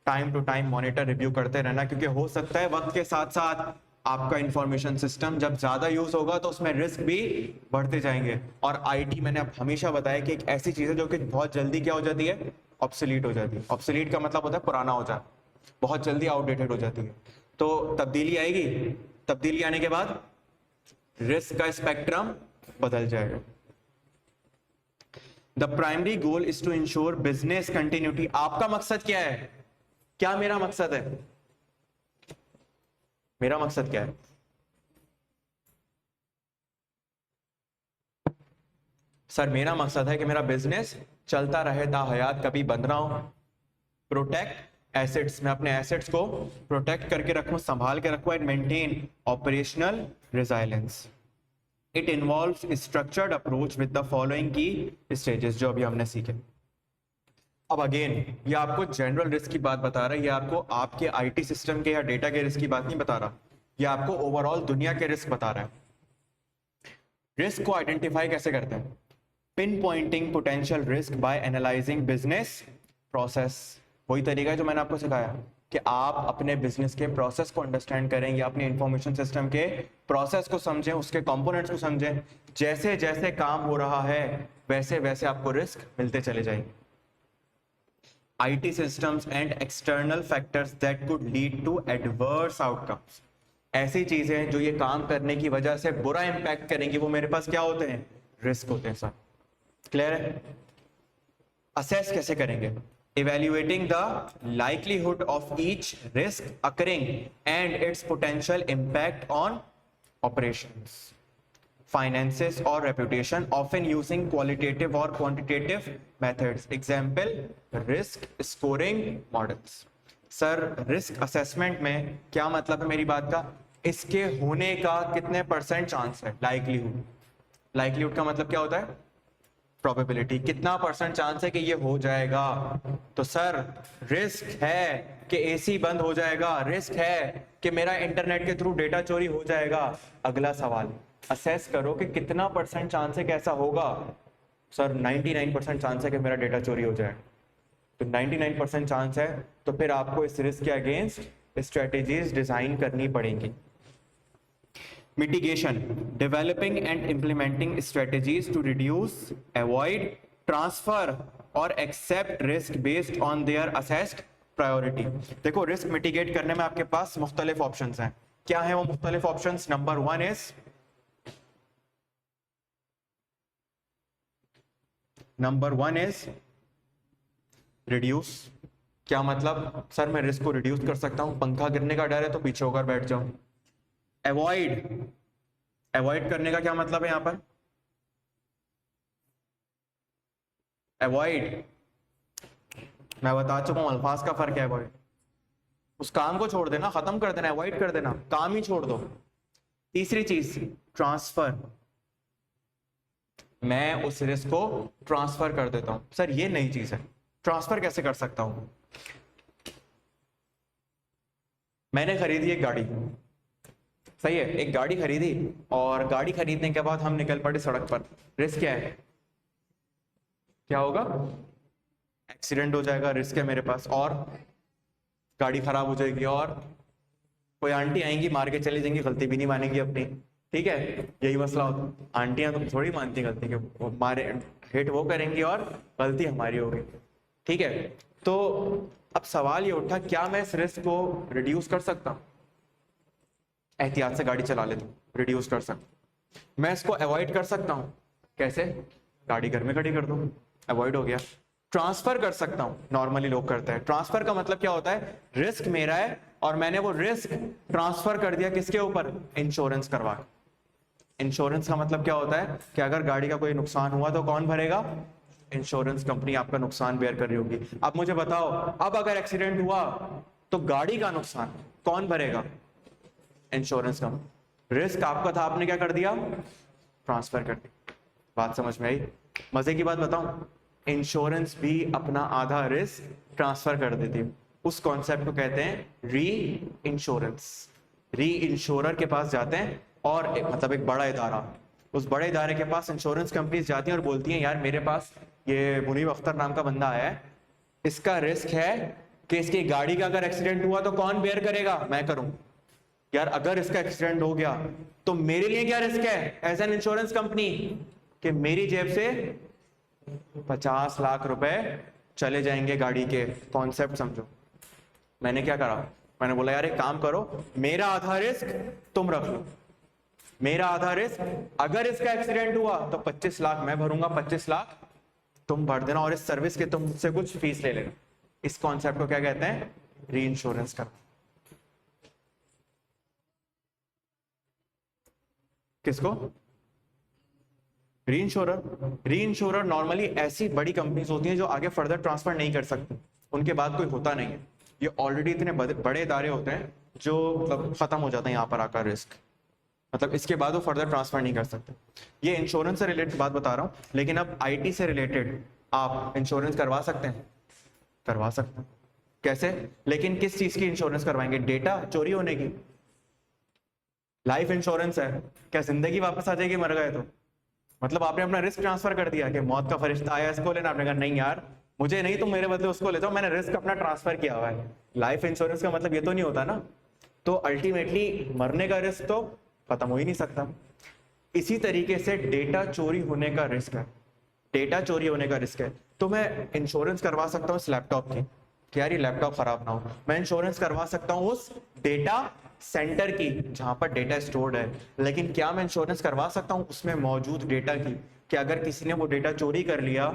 Time to time monitor review करते रहना, क्योंकि हो सकता है वक्त के साथ साथ आपका इंफॉर्मेशन सिस्टम जब ज्यादा यूज होगा तो उसमें रिस्क भी बढ़ते जाएंगे। और आईटी मैंने अब हमेशा बताया कि एक ऐसी चीज है जो कि बहुत जल्दी क्या हो जाती है? ऑब्सोलीट हो जाती है। ऑब्सोलीट का मतलब होता है पुराना हो जाता, बहुत जल्दी आउटडेटेड हो जाती है। तो तब्दीली आएगी, तब्दीली आने के बाद रिस्क का स्पेक्ट्रम बदल जाएगा। The primary goal is to ensure business continuity. आपका मकसद क्या है? क्या मेरा मकसद है? मेरा मकसद क्या है? सर मेरा मकसद है कि मेरा बिजनेस चलता रहे, ताहयात कभी बंद ना हो। प्रोटेक्ट एसेट्स, मैं अपने एसेट्स को प्रोटेक्ट करके रखूं, संभाल के रखूं, and maintain operational resilience. It involves structured approach with the following की स्टेजेस, जो अभी हमने सीखे। अब अगेन ये आपको जनरल रिस्क की बात बता रहा है, ये आपको आपके आईटी सिस्टम के या डेटा के रिस्क की बात नहीं बता रहा, ये आपको ओवरऑल दुनिया के रिस्क बता रहा है। रिस्क को आइडेंटिफाई कैसे करते हैं? Pinpointing potential risk by analyzing business process. वही तरीका है जो मैंने आपको सिखाया कि आप अपने बिजनेस के प्रोसेस को अंडरस्टैंड करें या अपने इंफॉर्मेशन सिस्टम के प्रोसेस को समझें, उसके कंपोनेंट्स को समझें। जैसे जैसे काम हो रहा है वैसे वैसे आपको रिस्क मिलते चले जाएंगे। IT systems and external factors that could lead to adverse outcomes, ऐसी चीजें जो ये काम करने की वजह से बुरा इंपैक्ट करेंगी, वो मेरे पास क्या होते हैं? रिस्क होते हैं। सर क्लियर है? असेस कैसे करेंगे? Evaluating the likelihood of each risk occurring and it's potential impact on operations, finances or reputation, often using qualitative or quantitative methods. Example, risk scoring models. Sir risk assessment में क्या मतलब है मेरी बात का? इसके होने का कितने % चांस है? लाइक्लीहुड। लाइक्लीहुड का मतलब क्या होता है? प्रोबेबिलिटी। कितना % चांस है कि ये हो जाएगा? तो सर रिस्क है कि एसी बंद हो जाएगा, रिस्क है कि मेरा इंटरनेट के थ्रू डेटा चोरी हो जाएगा। अगला सवाल, असेस करो कि कितना % चांस है कैसा होगा? सर 99% चांस है कि मेरा डेटा चोरी हो जाए। तो 99% चांस है तो फिर आपको इस रिस्क के अगेंस्ट स्ट्रेटेजीज डिजाइन करनी पड़ेंगी। Mitigation, developing and implementing strategies to reduce, avoid, transfer और accept risk based on their assessed priority. देखो रिस्क मिटिगेट करने में आपके पास मुख्तलिफ ऑप्शंस हैं। क्या है वो मुख्तलिफ ऑप्शंस? नंबर 1 इज reduce, क्या मतलब सर मैं रिस्क को रिड्यूस कर सकता हूं, पंखा गिरने का डर है तो पीछे होकर बैठ जाऊं। अवॉइड, अवॉइड करने का क्या मतलब है यहां पर, अवॉइड मैं बता चुका हूं अल्फाज का फर्क है। अवॉइड उस काम को छोड़ देना, खत्म कर देना, अवॉइड कर देना, काम ही छोड़ दो। तीसरी चीज ट्रांसफर, मैं उस रिस्क को ट्रांसफर कर देता हूं। सर ये नई चीज है, ट्रांसफर कैसे कर सकता हूं? मैंने खरीदी एक गाड़ी, सही है, एक गाड़ी खरीदी और गाड़ी खरीदने के बाद हम निकल पड़े सड़क पर। रिस्क क्या है, क्या होगा, एक्सीडेंट हो जाएगा, रिस्क है मेरे पास, और गाड़ी खराब हो जाएगी, और कोई आंटी आएंगी मार के चली जाएंगी, गलती भी नहीं मानेंगी अपनी, ठीक है, यही मसला होता। आंटियां तो थोड़ी मानती गलती के, वो मारे हिट वो करेंगी और गलती हमारी होगी, ठीक है। तो अब सवाल ये उठा, क्या मैं इस रिस्क को रिड्यूस कर सकता हूँ? एहतियात से गाड़ी चला लेता हूँ, रिड्यूस कर सकता। मैं इसको अवॉइड कर सकता हूँ, कैसे? गाड़ी घर में खड़ी कर दो, अवॉइड हो गया। ट्रांसफर कर सकता हूँ, नॉर्मली लोग करते हैं। ट्रांसफर का मतलब क्या होता है, रिस्क मेरा है और मैंने वो रिस्क ट्रांसफर कर दिया किसके ऊपर, इंश्योरेंस करवा के। इंश्योरेंस का मतलब क्या होता है कि अगर गाड़ी का कोई नुकसान हुआ तो कौन भरेगा, इंश्योरेंस कंपनी आपका नुकसान बेयर कर रही होगी। अब मुझे बताओ, अब अगर एक्सीडेंट हुआ तो गाड़ी का नुकसान कौन भरेगा, इंश्योरेंस कंपनी। रिस्क आपका था, आपने क्या कर दिया, ट्रांसफर कर दिया। बात समझ में आई? मजे की बात बताऊं, इंश्योरेंस भी अपना आधा रिस्क ट्रांसफर कर देती है। उस कॉन्सेप्ट को कहते हैं री इंश्योरेंस। री इंश्योरर के पास जाते हैं और मतलब एक बड़ा इदारा, उस बड़े इदारे के पास इंश्योरेंस कंपनीज जाती हैं और बोलती हैं यार मेरे पास ये मुनीब अख्तर नाम का बंदा आया है, इसका रिस्क है कि इसकी गाड़ी का अगर एक्सीडेंट हुआ तो कौन बेयर करेगा, मैं करूं। यार अगर इसका एक्सीडेंट हो गया तो मेरे लिए क्या रिस्क है एज एन इंश्योरेंस कंपनी, कि मेरी जेब से 50 लाख रुपए चले जाएंगे गाड़ी के। कॉन्सेप्ट समझो। मैंने क्या करा, मैंने बोला यार एक काम करो, मेरा आधा रिस्क तुम रख लो, मेरा आधा रिस्क, अगर इसका एक्सीडेंट हुआ तो 25 लाख मैं भरूंगा, 25 लाख तुम भर देना, और इस सर्विस के तुम मुझसे कुछ फीस ले लेना। इस कॉन्सेप्ट को क्या कहते हैं, री इंश्योरेंस का। किसको, री इंश्योरर। री इंश्योरर नॉर्मली ऐसी बड़ी कंपनीज होती हैं जो आगे फर्दर ट्रांसफर नहीं कर सकती, उनके बाद कोई होता नहीं है। ये ऑलरेडी इतने बड़े इदारे होते हैं जो मतलब खत्म हो जाता है यहाँ पर आकर रिस्क, मतलब इसके बाद वो फर्दर ट्रांसफर नहीं कर सकते। ये इंश्योरेंस से रिलेटेड बात बता रहा हूँ, लेकिन अब आईटी से रिलेटेड आप इंश्योरेंस करवा सकते हैं, करवा सकते हैं। कैसे, लेकिन किस चीज की इंश्योरेंस करवाएंगे, डेटा चोरी होने की। लाइफ इंश्योरेंस है, क्या जिंदगी वापस आ जाएगी मर गए तो? मतलब आपने अपना रिस्क ट्रांसफर कर दिया कि मौत का फरिश्ता आया इसको लेना, आपने कहा नहीं यार मुझे नहीं, तुम मेरे बदले उसको ले जाओ, मैंने रिस्क अपना ट्रांसफर किया हुआ है। लाइफ इंश्योरेंस का मतलब ये तो नहीं होता ना। तो अल्टीमेटली मरने का रिस्क तो खत्म हो ही नहीं सकता। इसी तरीके से डेटा चोरी होने का रिस्क है, डेटा चोरी होने का रिस्क है। तो मैं इंश्योरेंस करवा सकता हूँ इस लैपटॉप की कि यार ये लैपटॉप खराब ना हो, मैं इंश्योरेंस करवा सकता हूँ उस डेटा सेंटर की जहां पर डेटा स्टोर्ड है। लेकिन क्या मैं इंश्योरेंस करवा सकता हूं उसमें मौजूद डेटा की, कि अगर किसी ने वो डेटा चोरी कर लिया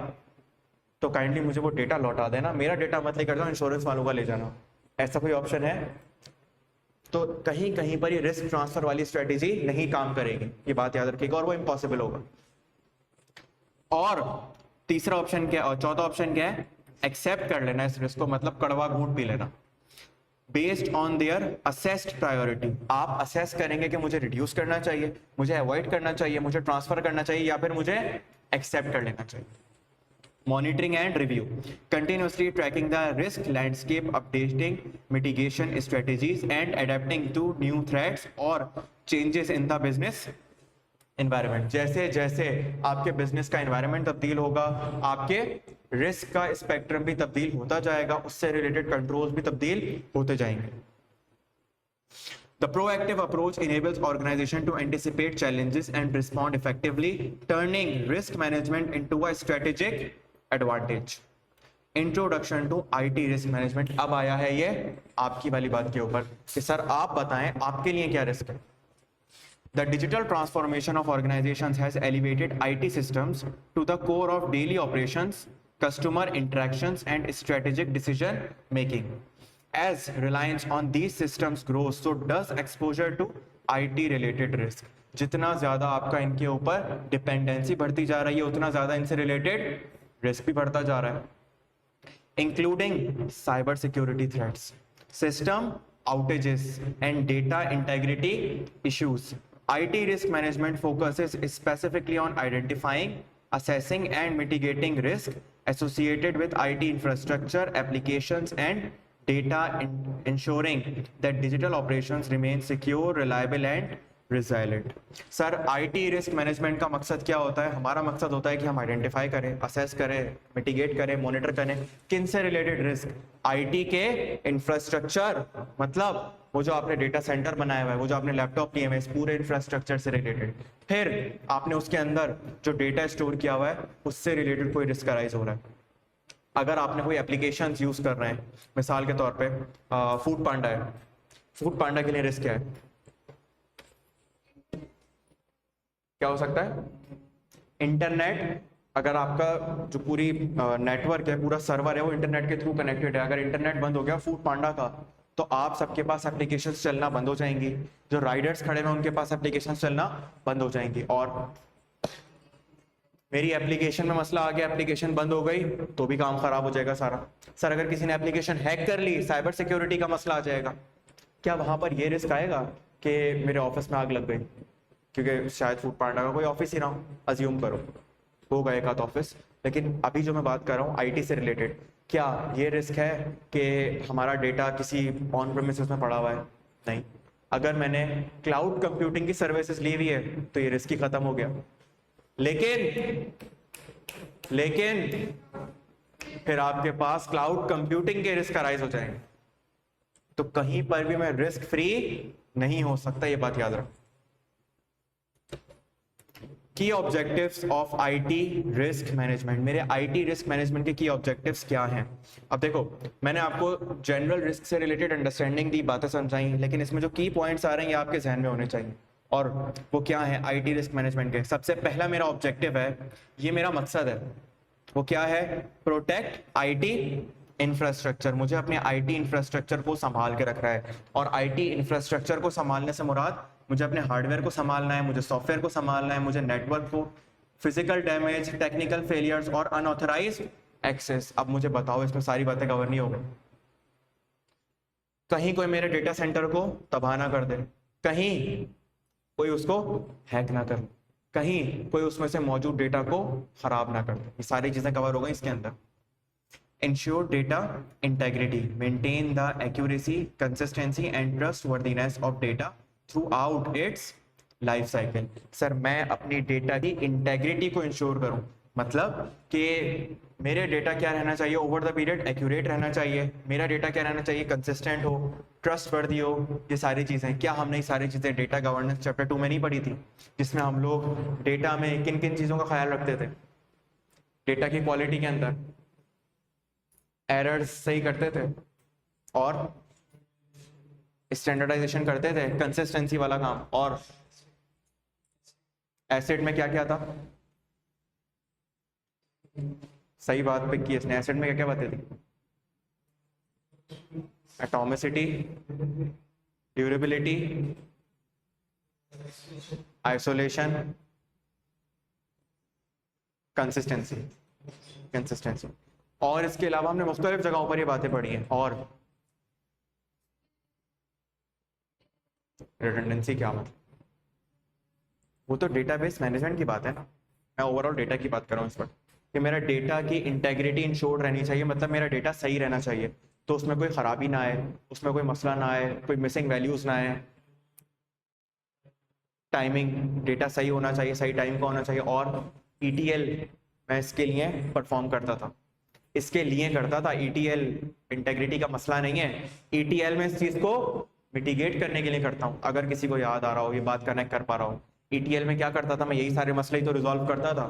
तो काइंडली मुझे वो डेटा लौटा देना, मेरा डेटा मत लेकर जाओ, इंश्योरेंस वालों का ले जाना। ऐसा कोई ऑप्शन है? तो कहीं कहीं पर ये रिस्क ट्रांसफर वाली स्ट्रेटेजी नहीं काम करेगी, ये बात याद रखिएगा, और वो इम्पॉसिबल होगा। और तीसरा ऑप्शन क्या, और चौथा ऑप्शन क्या है, एक्सेप्ट कर लेना इस रिस्क को, मतलब कड़वा घूंट पी लेना। Based on their assessed priority, आप असेस करेंगे कि मुझे रिड्यूस करना चाहिए, मुझे अवॉइड करना चाहिए, मुझे ट्रांसफर करना चाहिए, या फिर मुझे एक्सेप्ट कर लेना चाहिए। Monitoring and review, continuously tracking the risk landscape, updating mitigation strategies and adapting to new threats और changes in the business environment. जैसे जैसे आपके बिजनेस का एनवायरनमेंट तब्दील होगा, आपके रिस्क का स्पेक्ट्रम भी तब्दील होता जाएगा, उससे रिलेटेड कंट्रोल्स भी तब्दील होते जाएंगे। The proactive approach enables organization to anticipate challenges and respond effectively, turning risk management into a strategic advantage. Introduction to IT risk management. अब आया है ये आपकी वाली बात के ऊपर कि सर आप बताएं आपके लिए क्या रिस्क है। The digital transformation of organizations has elevated IT systems to the core of daily operations. customer interactions and strategic decision making. As reliance on these systems grows, so does exposure to IT related risk. जितना ज्यादा आपका इनके ऊपर डिपेंडेंसी बढ़ती जा रही है उतना ज्यादा इनसे रिलेटेड रिस्क भी बढ़ता जा रहा है, including cyber security threats, system outages and data integrity issues. IT risk management focuses specifically on identifying, assessing and mitigating risk associated with IT infrastructure, applications and data, ensuring that digital operations remain secure, reliable and resilient. Sir IT risk management का मकसद क्या होता है? हमारा मकसद होता है कि हम आइडेंटिफाई करें, असेस करें, मिटिगेट करें, मॉनिटर करें किन से रिलेटेड रिस्क, आईटी के इंफ्रास्ट्रक्चर, मतलब वो जो आपने डेटा सेंटर बनाया हुआ है, वो जो आपने लैपटॉप लिए हुए इस पूरे इंफ्रास्ट्रक्चर से रिलेटेड, फिर आपने उसके अंदर जो डेटा स्टोर किया हुआ है उससे रिलेटेड कोई रिस्क अराइज हो रहा है। अगर आपने कोई एप्लीकेशंस यूज कर रहे हैं, मिसाल के तौर पे फूड पांडा है, फूड पांडा के लिए रिस्क क्या है? क्या हो सकता है? इंटरनेट, अगर आपका जो पूरी नेटवर्क है, पूरा सर्वर है वो इंटरनेट के थ्रू कनेक्टेड है, अगर इंटरनेट बंद हो गया फूड पांडा का तो आप सबके पास एप्लीकेशंस चलना बंद हो जाएंगी, जो राइडर्स खड़े हैं उनके पास एप्लीकेशंस चलना बंद हो जाएंगी। और मेरी एप्लीकेशन में मसला आ गया, एप्लीकेशन बंद हो गई तो भी काम खराब हो जाएगा सारा। सर अगर किसी ने एप्लीकेशन हैक कर ली, साइबर सिक्योरिटी का मसला आ जाएगा। क्या वहां पर ये रिस्क आएगा कि मेरे ऑफिस में आग लग गई? क्योंकि शायद फूड पांडा का कोई ऑफिस ही ना हो, अज्यूम करो होगा एक आध ऑफिस, लेकिन अभी जो मैं बात कर रहा हूँ आईटी से रिलेटेड, क्या ये रिस्क है कि हमारा डेटा किसी ऑन प्रेमिसेस में पड़ा हुआ है? नहीं। अगर मैंने क्लाउड कंप्यूटिंग की सर्विसेज ली हुई है तो ये रिस्क ही खत्म हो गया। लेकिन फिर आपके पास क्लाउड कंप्यूटिंग के रिस्क अराइज हो जाएंगे, तो कहीं पर भी मैं रिस्क फ्री नहीं हो सकता, ये बात याद रखो। की objectives of IT risk management, मेरे आईटी रिस्क मैनेजमेंट के की ऑब्जेक्टिव्स क्या हैं? अब देखो, मैंने आपको जनरल रिस्क से रिलेटेड अंडरस्टैंडिंग दी, बातें समझाई, लेकिन इसमें जो की पॉइंट्स आ रहे हैं ये आपके जहन में होने चाहिए। और वो क्या है आईटी रिस्क मैनेजमेंट के? सबसे पहला मेरा ऑब्जेक्टिव है, ये मेरा मकसद है, वो क्या है? Protect IT infrastructure. मुझे अपने आईटी इंफ्रास्ट्रक्चर को संभाल के रखना है, और आईटी इंफ्रास्ट्रक्चर को संभालने से मुराद मुझे अपने हार्डवेयर को संभालना है, मुझे सॉफ्टवेयर को संभालना है, मुझे नेटवर्क को, फिजिकल डैमेज, टेक्निकल फेलियर्स और अनऑथराइज्ड एक्सेस। अब मुझे बताओ, इसमें सारी बातें कवर नहीं हो गई? कहीं कोई मेरे डेटा सेंटर को तबाह ना कर दे, कहीं कोई उसको हैक ना कर, कहीं कोई उसमें से मौजूद डेटा को खराब ना कर दे, ये सारी चीजें कवर हो गई इसके अंदर। Ensure data integrity, maintain the accuracy, consistency and trustworthiness of data throughout its life cycle. Sir मैं अपनी डेटा की इंटेग्रिटी को इंश्योर करूं, मतलब कि मेरे डेटा क्या रहना चाहिए ओवर द पीरियड? एक्यूरेट रहना चाहिए। मेरा डेटा क्या रहना चाहिए? कंसिस्टेंट हो, ट्रस्टवर्दी हो। ये सारी चीजें, क्या हमने ये सारी चीजें डेटा गवर्नेंस चैप्टर 2 में नहीं पढ़ी थी, जिसमें हम लोग डेटा में किन किन चीजों का ख्याल रखते थे? डेटा की क्वालिटी के अंदर एरर्स सही करते थे, और स्टैंडर्डाइजेशन करते थे, कंसिस्टेंसी वाला काम। और एसिड में क्या क्या था? सही बात पिक की इसने। एसिड में क्या क्या बातें थी? Atomicity, durability, isolation, consistency. और इसके अलावा हमने मुख्तलिफ जगहों पर ये बातें पढ़ी हैं। और रिडंडेंसी क्या मतलब? वो तो डेटाबेस मैनेजमेंट की बात है ना, मैं ओवरऑल डेटा की बात कर रहा हूँ इस वक्त, कि मेरा डेटा की इंटेग्रिटी इंश्योर्ड रहनी चाहिए, मतलब मेरा डेटा सही रहना चाहिए, तो उसमें कोई खराबी ना आए, उसमें कोई मसला ना आए, कोई मिसिंग वैल्यूज ना आए। टाइमिंग, डेटा सही होना चाहिए, सही टाइम का होना चाहिए। और ETL मैं इसके लिए परफॉर्म करता था, ETL इंटेग्रिटी का मसला नहीं है, ETL में इस चीज को मिटिगेट करने के लिए करता हूँ। अगर किसी को याद आ रहा हो, ये बात कनेक्ट कर पा रहा हो, ETL में क्या करता था मैं? यही सारे मसले ही तो रिजॉल्व करता था।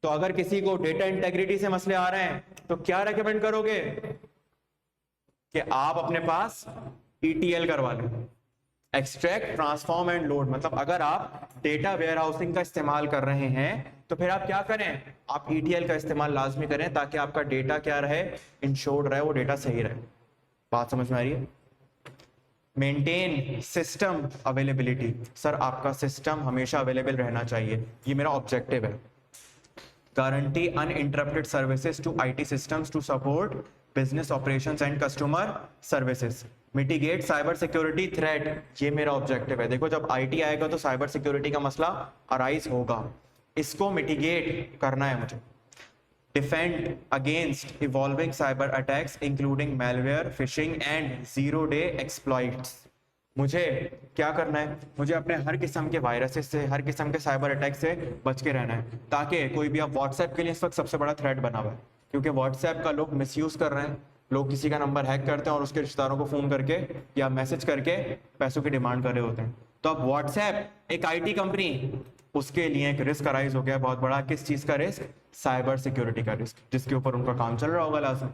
तो अगर किसी को डेटा इंटेग्रिटी से मसले आ रहे हैं तो क्या रेकमेंड करोगे? कि आप अपने पास ETL करवा लें, एक्सट्रैक्ट, ट्रांसफॉर्म एंड लोड। मतलब अगर आप डेटा वेयर हाउसिंग का इस्तेमाल कर रहे हैं तो फिर आप क्या करें? आप ETL का इस्तेमाल लाजमी करें ताकि आपका डेटा क्या रहे, इंश्योर्ड रहे, वो डेटा सही रहे। बात समझ में आ रही है? मेंटेन सिस्टम अवेलेबिलिटी, सर आपका सिस्टम हमेशा अवेलेबल रहना चाहिए, ये मेरा ऑब्जेक्टिव है। Guarantee uninterrupted services to IT systems to support business operations and customer services. Mitigate cyber security threat, ये मेरा ऑब्जेक्टिव है। देखो जब IT आएगा तो साइबर सिक्योरिटी का मसला अराइज होगा, इसको मिटिगेट करना है मुझे। Defend against evolving cyber attacks including malware, fishing and zero day exploits. मुझे क्या करना है, मुझे अपने हर किस्म के वायरसेस से, हर किस्म के साइबर अटैक से बच के रहना है, ताकि कोई भी, आप व्हाट्सएप के लिए इस वक्त सबसे बड़ा थ्रेट बना हुआ है, क्योंकि व्हाट्सएप का लोग मिसयूज कर रहे हैं। लोग किसी का नंबर हैक करते हैं और उसके रिश्तेदारों को फोन करके या मैसेज करके पैसों की डिमांड कर रहे होते हैं। तो अब व्हाट्सएप एक IT कंपनी, उसके लिए एक रिस्क अराइज हो गया बहुत बड़ा। किस चीज का रिस्क? साइबर सिक्योरिटी का रिस्क, जिसके ऊपर उनका काम चल रहा होगा लाजमी।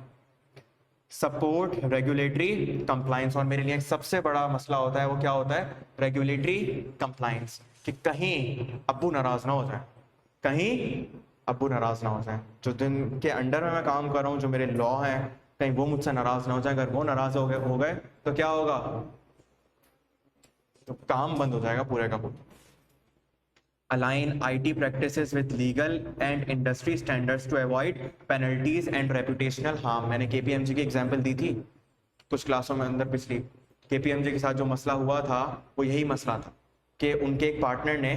सपोर्ट रेगुलेटरी कंप्लायंस, और मेरे लिए एक सबसे बड़ा मसला होता है, वो क्या होता है? रेगुलेटरी कंप्लायंस, कि कहीं अब्बू नाराज ना हो जाए, कहीं अब्बू नाराज ना हो जाए। जो दिन के अंडर में मैं काम कर रहा हूँ, जो मेरे लॉ हैं, कहीं वो मुझसे नाराज ना हो जाए। अगर वो नाराज हो गए तो क्या होगा? तो काम बंद हो जाएगा पूरे का पूरा। Align IT practices with legal and industry standards to avoid penalties and reputational harm। मैंने KPMG की एग्जांपल दी थी कुछ क्लासों में अंदर पिछली। KPMG के साथ जो मसला हुआ था वो यही मसला था कि उनके एक पार्टनर ने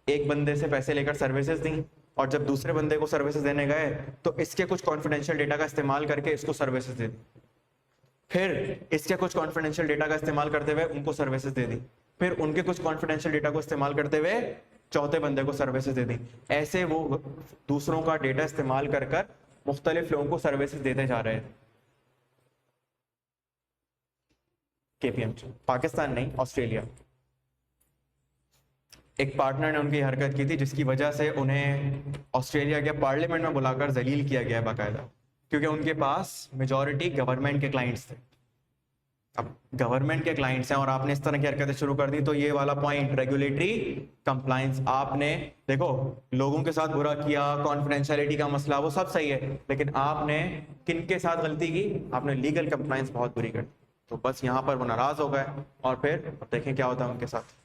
एक बंदे से पैसे लेकर सर्विसेज दी, और जब दूसरे बंदे को सर्विसेज देने गए तो इसके कुछ कॉन्फिडेंशियल डेटा का इस्तेमाल करके इसको सर्विसेज दे दी, फिर इसके कुछ कॉन्फिडेंशियल डेटा का इस्तेमाल करते हुए उनको सर्विसेज दे दी, फिर उनके कुछ कॉन्फिडेंशियल डेटा को इस्तेमाल करते हुए चौथे बंदे को सर्विसेज दे दी। ऐसे वो दूसरों का डेटा इस्तेमाल कर कर मुख्तलिफ लोगों को सर्विसेज देते जा रहे थे। KPMG, पाकिस्तान नहीं, ऑस्ट्रेलिया। एक पार्टनर ने उनकी हरकत की थी जिसकी वजह से उन्हें ऑस्ट्रेलिया के पार्लियामेंट में बुलाकर जलील किया गया बाकायदा, क्योंकि उनके पास मेजॉरिटी गवर्नमेंट के क्लाइंट्स थे। अब गवर्नमेंट के क्लाइंट्स हैं और आपने इस तरह की हरकतें शुरू कर दी, तो ये वाला पॉइंट रेगुलेटरी कंप्लायंस, आपने देखो लोगों के साथ बुरा किया, कॉन्फिडेंशियलिटी का मसला, वो सब सही है, लेकिन आपने किन के साथ गलती की? आपने लीगल कंप्लायंस बहुत बुरी कर दी। तो बस यहाँ पर वो नाराज हो गए, और फिर देखें क्या होता है उनके साथ।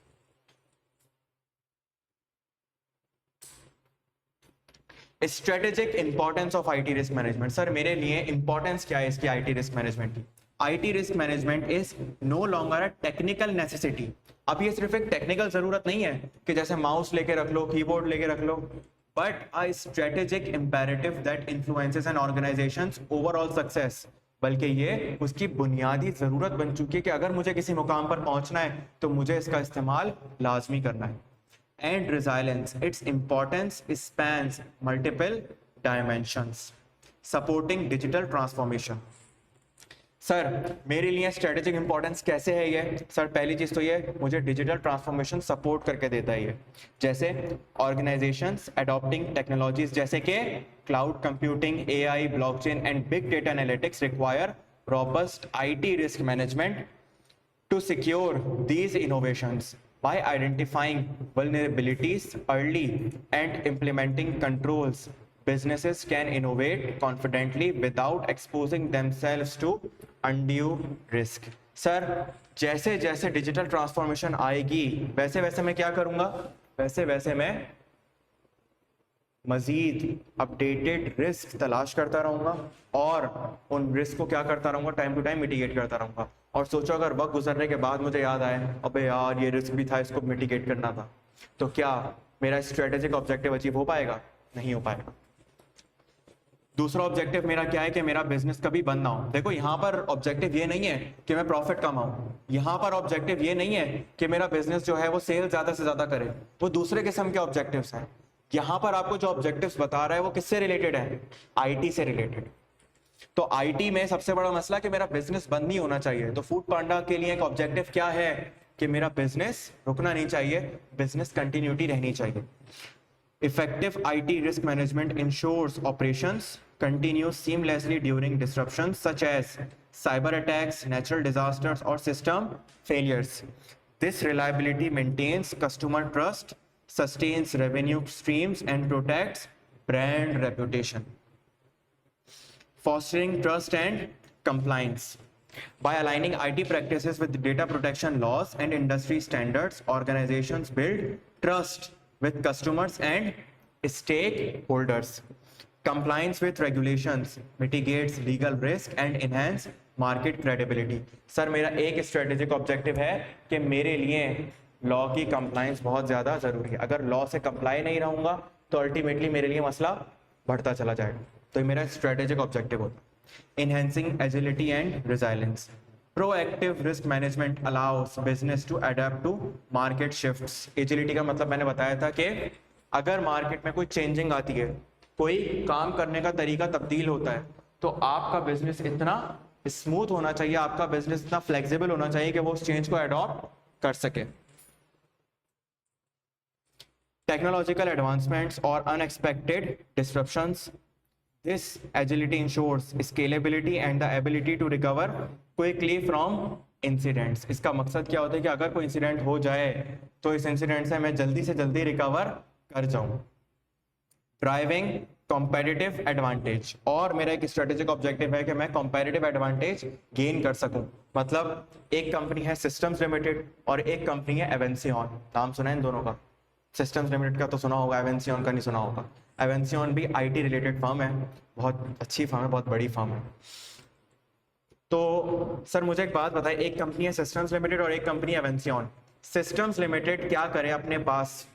Strategic importance of IT risk management. Sir मेरे लिए इंपॉर्टेंस क्या है इसकी IT रिस्क मैनेजमेंट की? IT risk management is no longer a technical necessity. अब ये सिर्फ एक टेक्निकल जरूरत नहीं है कि जैसे माउस लेके रख लो, कीबोर्ड लेके रख लो, but a strategic imperative that influences an organisation's overall success. बल्कि ये उसकी बुनियादी जरूरत बन चुकी है कि अगर मुझे किसी मुकाम पर पहुंचना है तो मुझे इसका इस्तेमाल लाजमी करना है। And resilience, its importance spans multiple dimensions, supporting digital transformation। Sir मेरे लिए स्ट्रेटेजिक इंपॉर्टेंस कैसे है ये? सर पहली चीज तो ये मुझे डिजिटल ट्रांसफॉर्मेशन सपोर्ट करके देता है ये, जैसे ऑर्गेनाइजेशंस अडॉप्टिंग टेक्नोलॉजीज जैसे कि cloud computing, AI, blockchain and big data analytics require robust IT risk management to secure these innovations by identifying vulnerabilities early and implementing controls. Businesses can innovate confidently without exposing themselves to undue risk। Sir जैसे जैसे डिजिटल ट्रांसफॉर्मेशन आएगी वैसे वैसे मैं क्या करूंगा? वैसे वैसे मैं मजीद अपडेटेड रिस्क तलाश करता रहूंगा और उन रिस्क को क्या करता रहूंगा? टाइम टू टाइम मिटिगेट करता रहूंगा। और सोचो अगर वक्त गुजरने के बाद मुझे याद आए अबे यार ये रिस्क भी था, इसको मिटिगेट करना था, तो क्या मेरा स्ट्रेटेजिक ऑब्जेक्टिव अचीव हो पाएगा? नहीं हो पाएगा। दूसरा ऑब्जेक्टिव मेरा क्या है कि मेरा बिजनेस कभी बंद ना हो। देखो यहाँ पर ऑब्जेक्टिव ये नहीं है कि मैं प्रॉफिट कमाऊं, यहाँ पर ऑब्जेक्टिव ये नहीं है कि मेरा बिजनेस जो है वो सेल ज्यादा से ज्यादा करे, वो दूसरे किस्म के ऑब्जेक्टिव्स हैं। यहाँ पर आपको जो ऑब्जेक्टिव्स बता रहा है वो किससे रिलेटेड है? IT से रिलेटेड। तो IT में सबसे बड़ा मसला कि मेरा बिजनेस बंद नहीं होना चाहिए। तो फूड पांडा के लिए एक ऑब्जेक्टिव क्या है कि मेरा बिजनेस रुकना नहीं चाहिए, बिजनेस कंटिन्यूटी रहनी चाहिए। Effective IT risk management ensures operations continue seamlessly during disruptions such as cyber attacks, natural disasters, or system failures. This reliability maintains customer trust, sustains revenue streams, and protects brand reputation, fostering trust and compliance. By aligning IT practices with data protection laws and industry standards, organizations build trust with customers and stakeholders. Compliance with regulations mitigates legal risk and enhance market credibility. Sir मेरा एक स्ट्रेटेजिक ऑब्जेक्टिव है कि मेरे लिए लॉ की कंप्लायंस बहुत ज़्यादा ज़रूरी है. अगर लॉ से कंप्लाई नहीं रहूँगा तो अल्टीमेटली मेरे लिए मसला बढ़ता चला जाएगा. तो ये मेरा स्ट्रेटेजिक ऑब्जेक्टिव होता है. Enhancing agility and resilience. Proactive risk management allows business to adapt to market shifts. Agility का मतलब मैंने बताया था कि अगर मार्केट में कोई चेंजिंग आती है, कोई काम करने का तरीका तब्दील होता है, तो आपका बिजनेस इतना स्मूथ होना चाहिए, आपका बिजनेस इतना फ्लेक्सिबल होना चाहिए कि वो उस चेंज को अडॉप्ट कर सके. टेक्नोलॉजिकल एडवांसमेंट्स और unexpected disruptions. This agility ensures scalability and the ability to recover quickly from incidents. इसका मकसद क्या होता है कि अगर कोई इंसिडेंट हो जाए तो इस इंसिडेंट से मैं जल्दी से जल्दी रिकवर कर जाऊं. Driving competitive advantage. और मेरा एक स्ट्रेटेजिक ऑब्जेक्टिव है कि मैं कॉम्पेटिटिव एडवांटेज गेन कर सकूं. मतलब एक कंपनी है सिस्टम्स लिमिटेड और एक कंपनी है एवेंसियन. नाम सुना है इन दोनों का? सिस्टम्स लिमिटेड का तो सुना होगा, एवेंसियन का नहीं सुना होगा. एवेंसियन भी आईटी रिलेटेड फर्म है, बहुत अच्छी फर्म है, बहुत बड़ी फर्म है. तो सर मुझे एक बात बताएं, एक कंपनी है सिस्टम्स लिमिटेड और एक कंपनी एवेंसियन. सिस्टम्स लिमिटेड क्या करे, अपने पास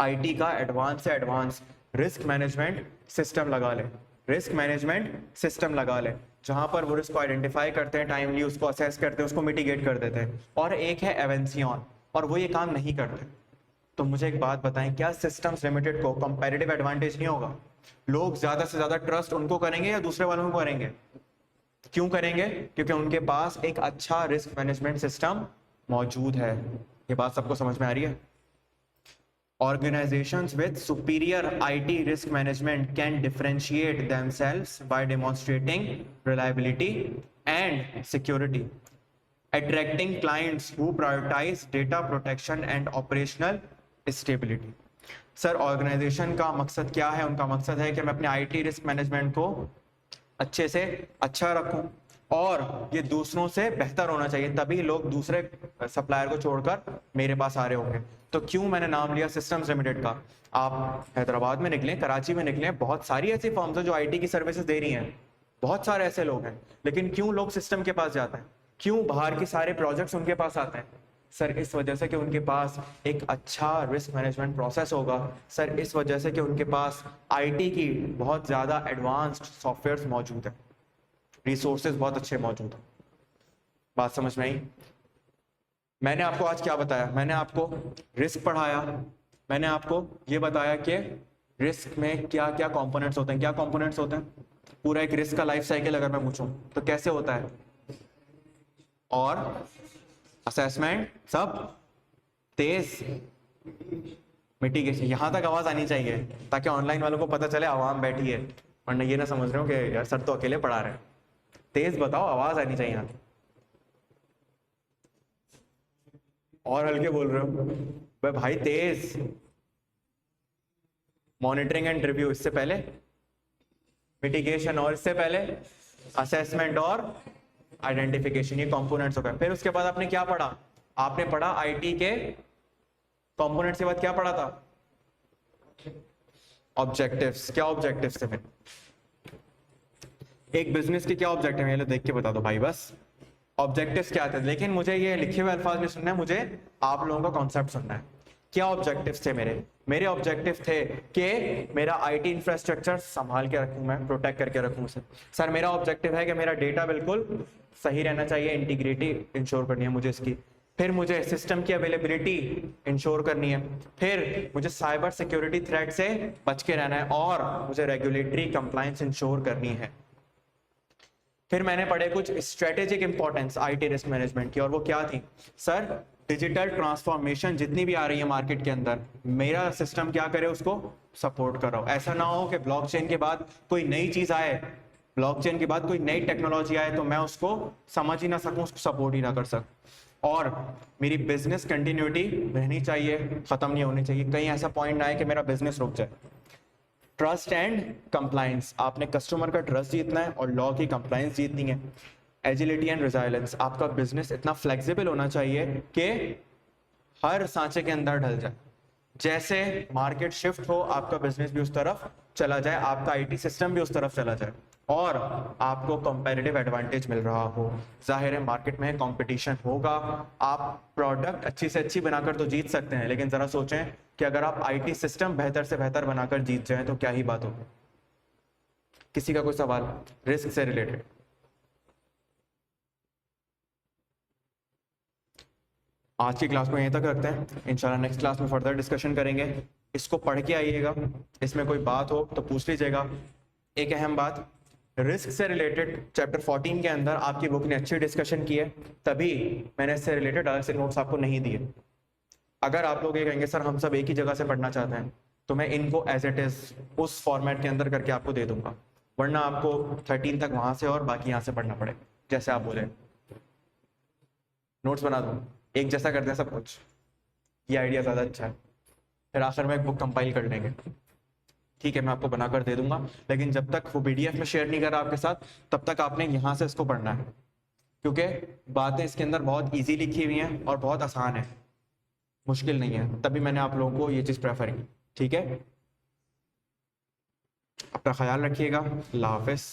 आईटी का एडवांस से एडवांस रिस्क मैनेजमेंट सिस्टम लगा ले. रिस्क मैनेजमेंट सिस्टम लगा ले जहां पर वो रिस्क को आइडेंटिफाई करते हैं, टाइमली उसको असेस करते हैं, उसको मिटिगेट कर देते हैं. और एक है एवेंसियन और वो ये काम नहीं करते. तो मुझे एक बात बताएं, क्या सिस्टम्स लिमिटेड को कंपैरेटिव एडवांटेज नहीं होगा? लोग ज्यादा से ज्यादा ट्रस्ट उनको करेंगे या दूसरे वालों को करेंगे? क्यों करेंगे? क्योंकि उनके पास एक अच्छा रिस्क मैनेजमेंट सिस्टम मौजूद है. ये बात सबको समझ में आ रही है? Organizations with superior IT risk management can differentiate themselves by demonstrating reliability and security, attracting clients who prioritize data protection and operational stability. Sir organization का मकसद क्या है? उनका मकसद है कि मैं अपने आईटी रिस्क मैनेजमेंट को अच्छे से अच्छा रखूं और ये दूसरों से बेहतर होना चाहिए, तभी लोग दूसरे सप्लायर को छोड़कर मेरे पास आ रहे होंगे. तो क्यों मैंने नाम लिया सिस्टम्स लिमिटेड का? आप हैदराबाद में निकले, कराची में निकले, बहुत सारी ऐसी फर्म्स हैं जो आईटी की सर्विसेज दे रही हैं, बहुत सारे ऐसे लोग हैं. लेकिन क्यों लोग सिस्टम के पास जाते हैं? क्यों बाहर के सारे प्रोजेक्ट्स उनके पास आते हैं? सर इस वजह से कि उनके पास एक अच्छा रिस्क मैनेजमेंट प्रोसेस होगा. सर इस वजह से कि उनके पास आईटी की बहुत ज़्यादा एडवांस्ड सॉफ्टवेयर्स मौजूद है, रिसोर्सेज बहुत अच्छे मौजूद हैं. बात समझ में आई? मैंने आपको आज क्या बताया? मैंने आपको रिस्क पढ़ाया, मैंने आपको ये बताया कि रिस्क में क्या क्या कंपोनेंट्स होते हैं. क्या कंपोनेंट्स होते हैं? पूरा एक रिस्क का लाइफ साइकिल अगर मैं पूछूं तो कैसे होता है? और असेसमेंट, सब तेज, मिटिगेशन. यहां तक आवाज आनी चाहिए ताकि ऑनलाइन वालों को पता चले आवाम बैठी है, वरना ये ना समझ रहे हो कि यार सर तो अकेले पढ़ा रहे हैं. तेज बताओ, आवाज आनी चाहिए यहाँ. और हल्के बोल रहे हो भाई, तेज. मॉनिटरिंग एंड रिव्यू, इससे पहले मिटिगेशन और इससे पहले असेसमेंट और आइडेंटिफिकेशन. ये कंपोनेंट्स हो गए. फिर उसके बाद आपने क्या पढ़ा? आपने पढ़ा आईटी के कंपोनेंट्स के बाद क्या पढ़ा था? ऑब्जेक्टिव्स. क्या ऑब्जेक्टिव्स थे फिर? एक बिजनेस के क्या ऑब्जेक्टिव है? देख के बता दो भाई बस. ऑब्जेक्टिव्स क्या थे? लेकिन मुझे ये लिखे हुए अल्फाज में सुनना है, मुझे आप लोगों का कॉन्सेप्ट सुनना है. क्या ऑब्जेक्टिव्स थे मेरे? मेरे ऑब्जेक्टिव थे कि मेरा आईटी इंफ्रास्ट्रक्चर संभाल के रखूं, मैं प्रोटेक्ट करके रखूं उसे. सर मेरा ऑब्जेक्टिव है कि मेरा डेटा बिल्कुल सही रहना चाहिए, इंटीग्रिटी इंश्योर करनी है मुझे इसकी. फिर मुझे सिस्टम की अवेलेबिलिटी इंश्योर करनी है. फिर मुझे साइबर सिक्योरिटी थ्रेट से बच के रहना है और मुझे रेगुलेटरी कंप्लायंस इंश्योर करनी है. फिर मैंने पढ़े कुछ strategic importance IT risk management की, और वो क्या थी? सर डिजिटल ट्रांसफॉर्मेशन जितनी भी आ रही है मार्केट के अंदर, मेरा सिस्टम क्या करे? उसको सपोर्ट कर रहा हो. ऐसा ना हो कि ब्लॉकचेन के बाद कोई नई चीज आए, ब्लॉकचेन के बाद कोई नई टेक्नोलॉजी आए तो मैं उसको समझ ही ना सकूं, उसको सपोर्ट ही ना कर सकूं. और मेरी बिजनेस कंटिन्यूटी रहनी चाहिए, खत्म नहीं होनी चाहिए. कहीं ऐसा पॉइंट ना आए कि मेरा बिजनेस रुक जाए. ट्रस्ट एंड कंप्लायंस, आपने कस्टमर का ट्रस्ट जीतना है और लॉ की कंप्लायंस जीतनी है। एजिलिटी एंड रिजाइलेंस, आपका बिजनेस इतना फ्लेक्सिबल होना चाहिए कि हर सांचे के अंदर ढल जाए, जैसे मार्केट शिफ्ट हो आपका बिजनेस भी उस तरफ चला जाए, आपका आईटी सिस्टम भी उस तरफ चला जाए और आपको कंपैरेटिव एडवांटेज मिल रहा हो। जाहिर है मार्केट में कंपटीशन होगा, आप प्रोडक्ट अच्छी से अच्छी बनाकर तो जीत सकते हैं, लेकिन जरा सोचें कि अगर आप आईटी सिस्टम बेहतर से बेहतर बनाकर जीत जाएं तो क्या ही बात होगी। किसी का कोई सवाल रिस्क से रिलेटेड? आज की क्लास को यहीं तक रखते हैं, इंशाल्लाह नेक्स्ट क्लास में फर्दर डिस्कशन करेंगे। इसको पढ़ के आइएगा, इसमें कोई बात हो तो पूछ लीजिएगा। एक अहम बात, रिस्क से रिलेटेड चैप्टर 14 के अंदर आपकी बुक ने अच्छी डिस्कशन की है, तभी मैंने इससे रिलेटेड अलग से नोट्स आपको नहीं दिए। अगर आप लोग ये कहेंगे सर हम सब एक ही जगह से पढ़ना चाहते हैं, तो मैं इनको एज इट इज उस फॉर्मेट के अंदर करके आपको दे दूंगा, वरना आपको 13 तक वहां से और बाकी यहाँ से पढ़ना पड़ेगा, जैसे आप बोले। नोट्स बना दूँ, एक जैसा करते हैं सब कुछ, ये आइडिया ज़्यादा अच्छा है, फिर आखिर में एक बुक कंपाइल कर लेंगे। ठीक है, मैं आपको बनाकर दे दूंगा, लेकिन जब तक वो पीडीएफ में शेयर नहीं कर रहा आपके साथ, तब तक आपने यहाँ से इसको पढ़ना है, क्योंकि बातें इसके अंदर बहुत इजी लिखी हुई हैं और बहुत आसान है, मुश्किल नहीं है, तभी मैंने आप लोगों को ये चीज़ प्रेफर की। ठीक है, अपना ख्याल रखिएगा, अल्लाह हाफिज़।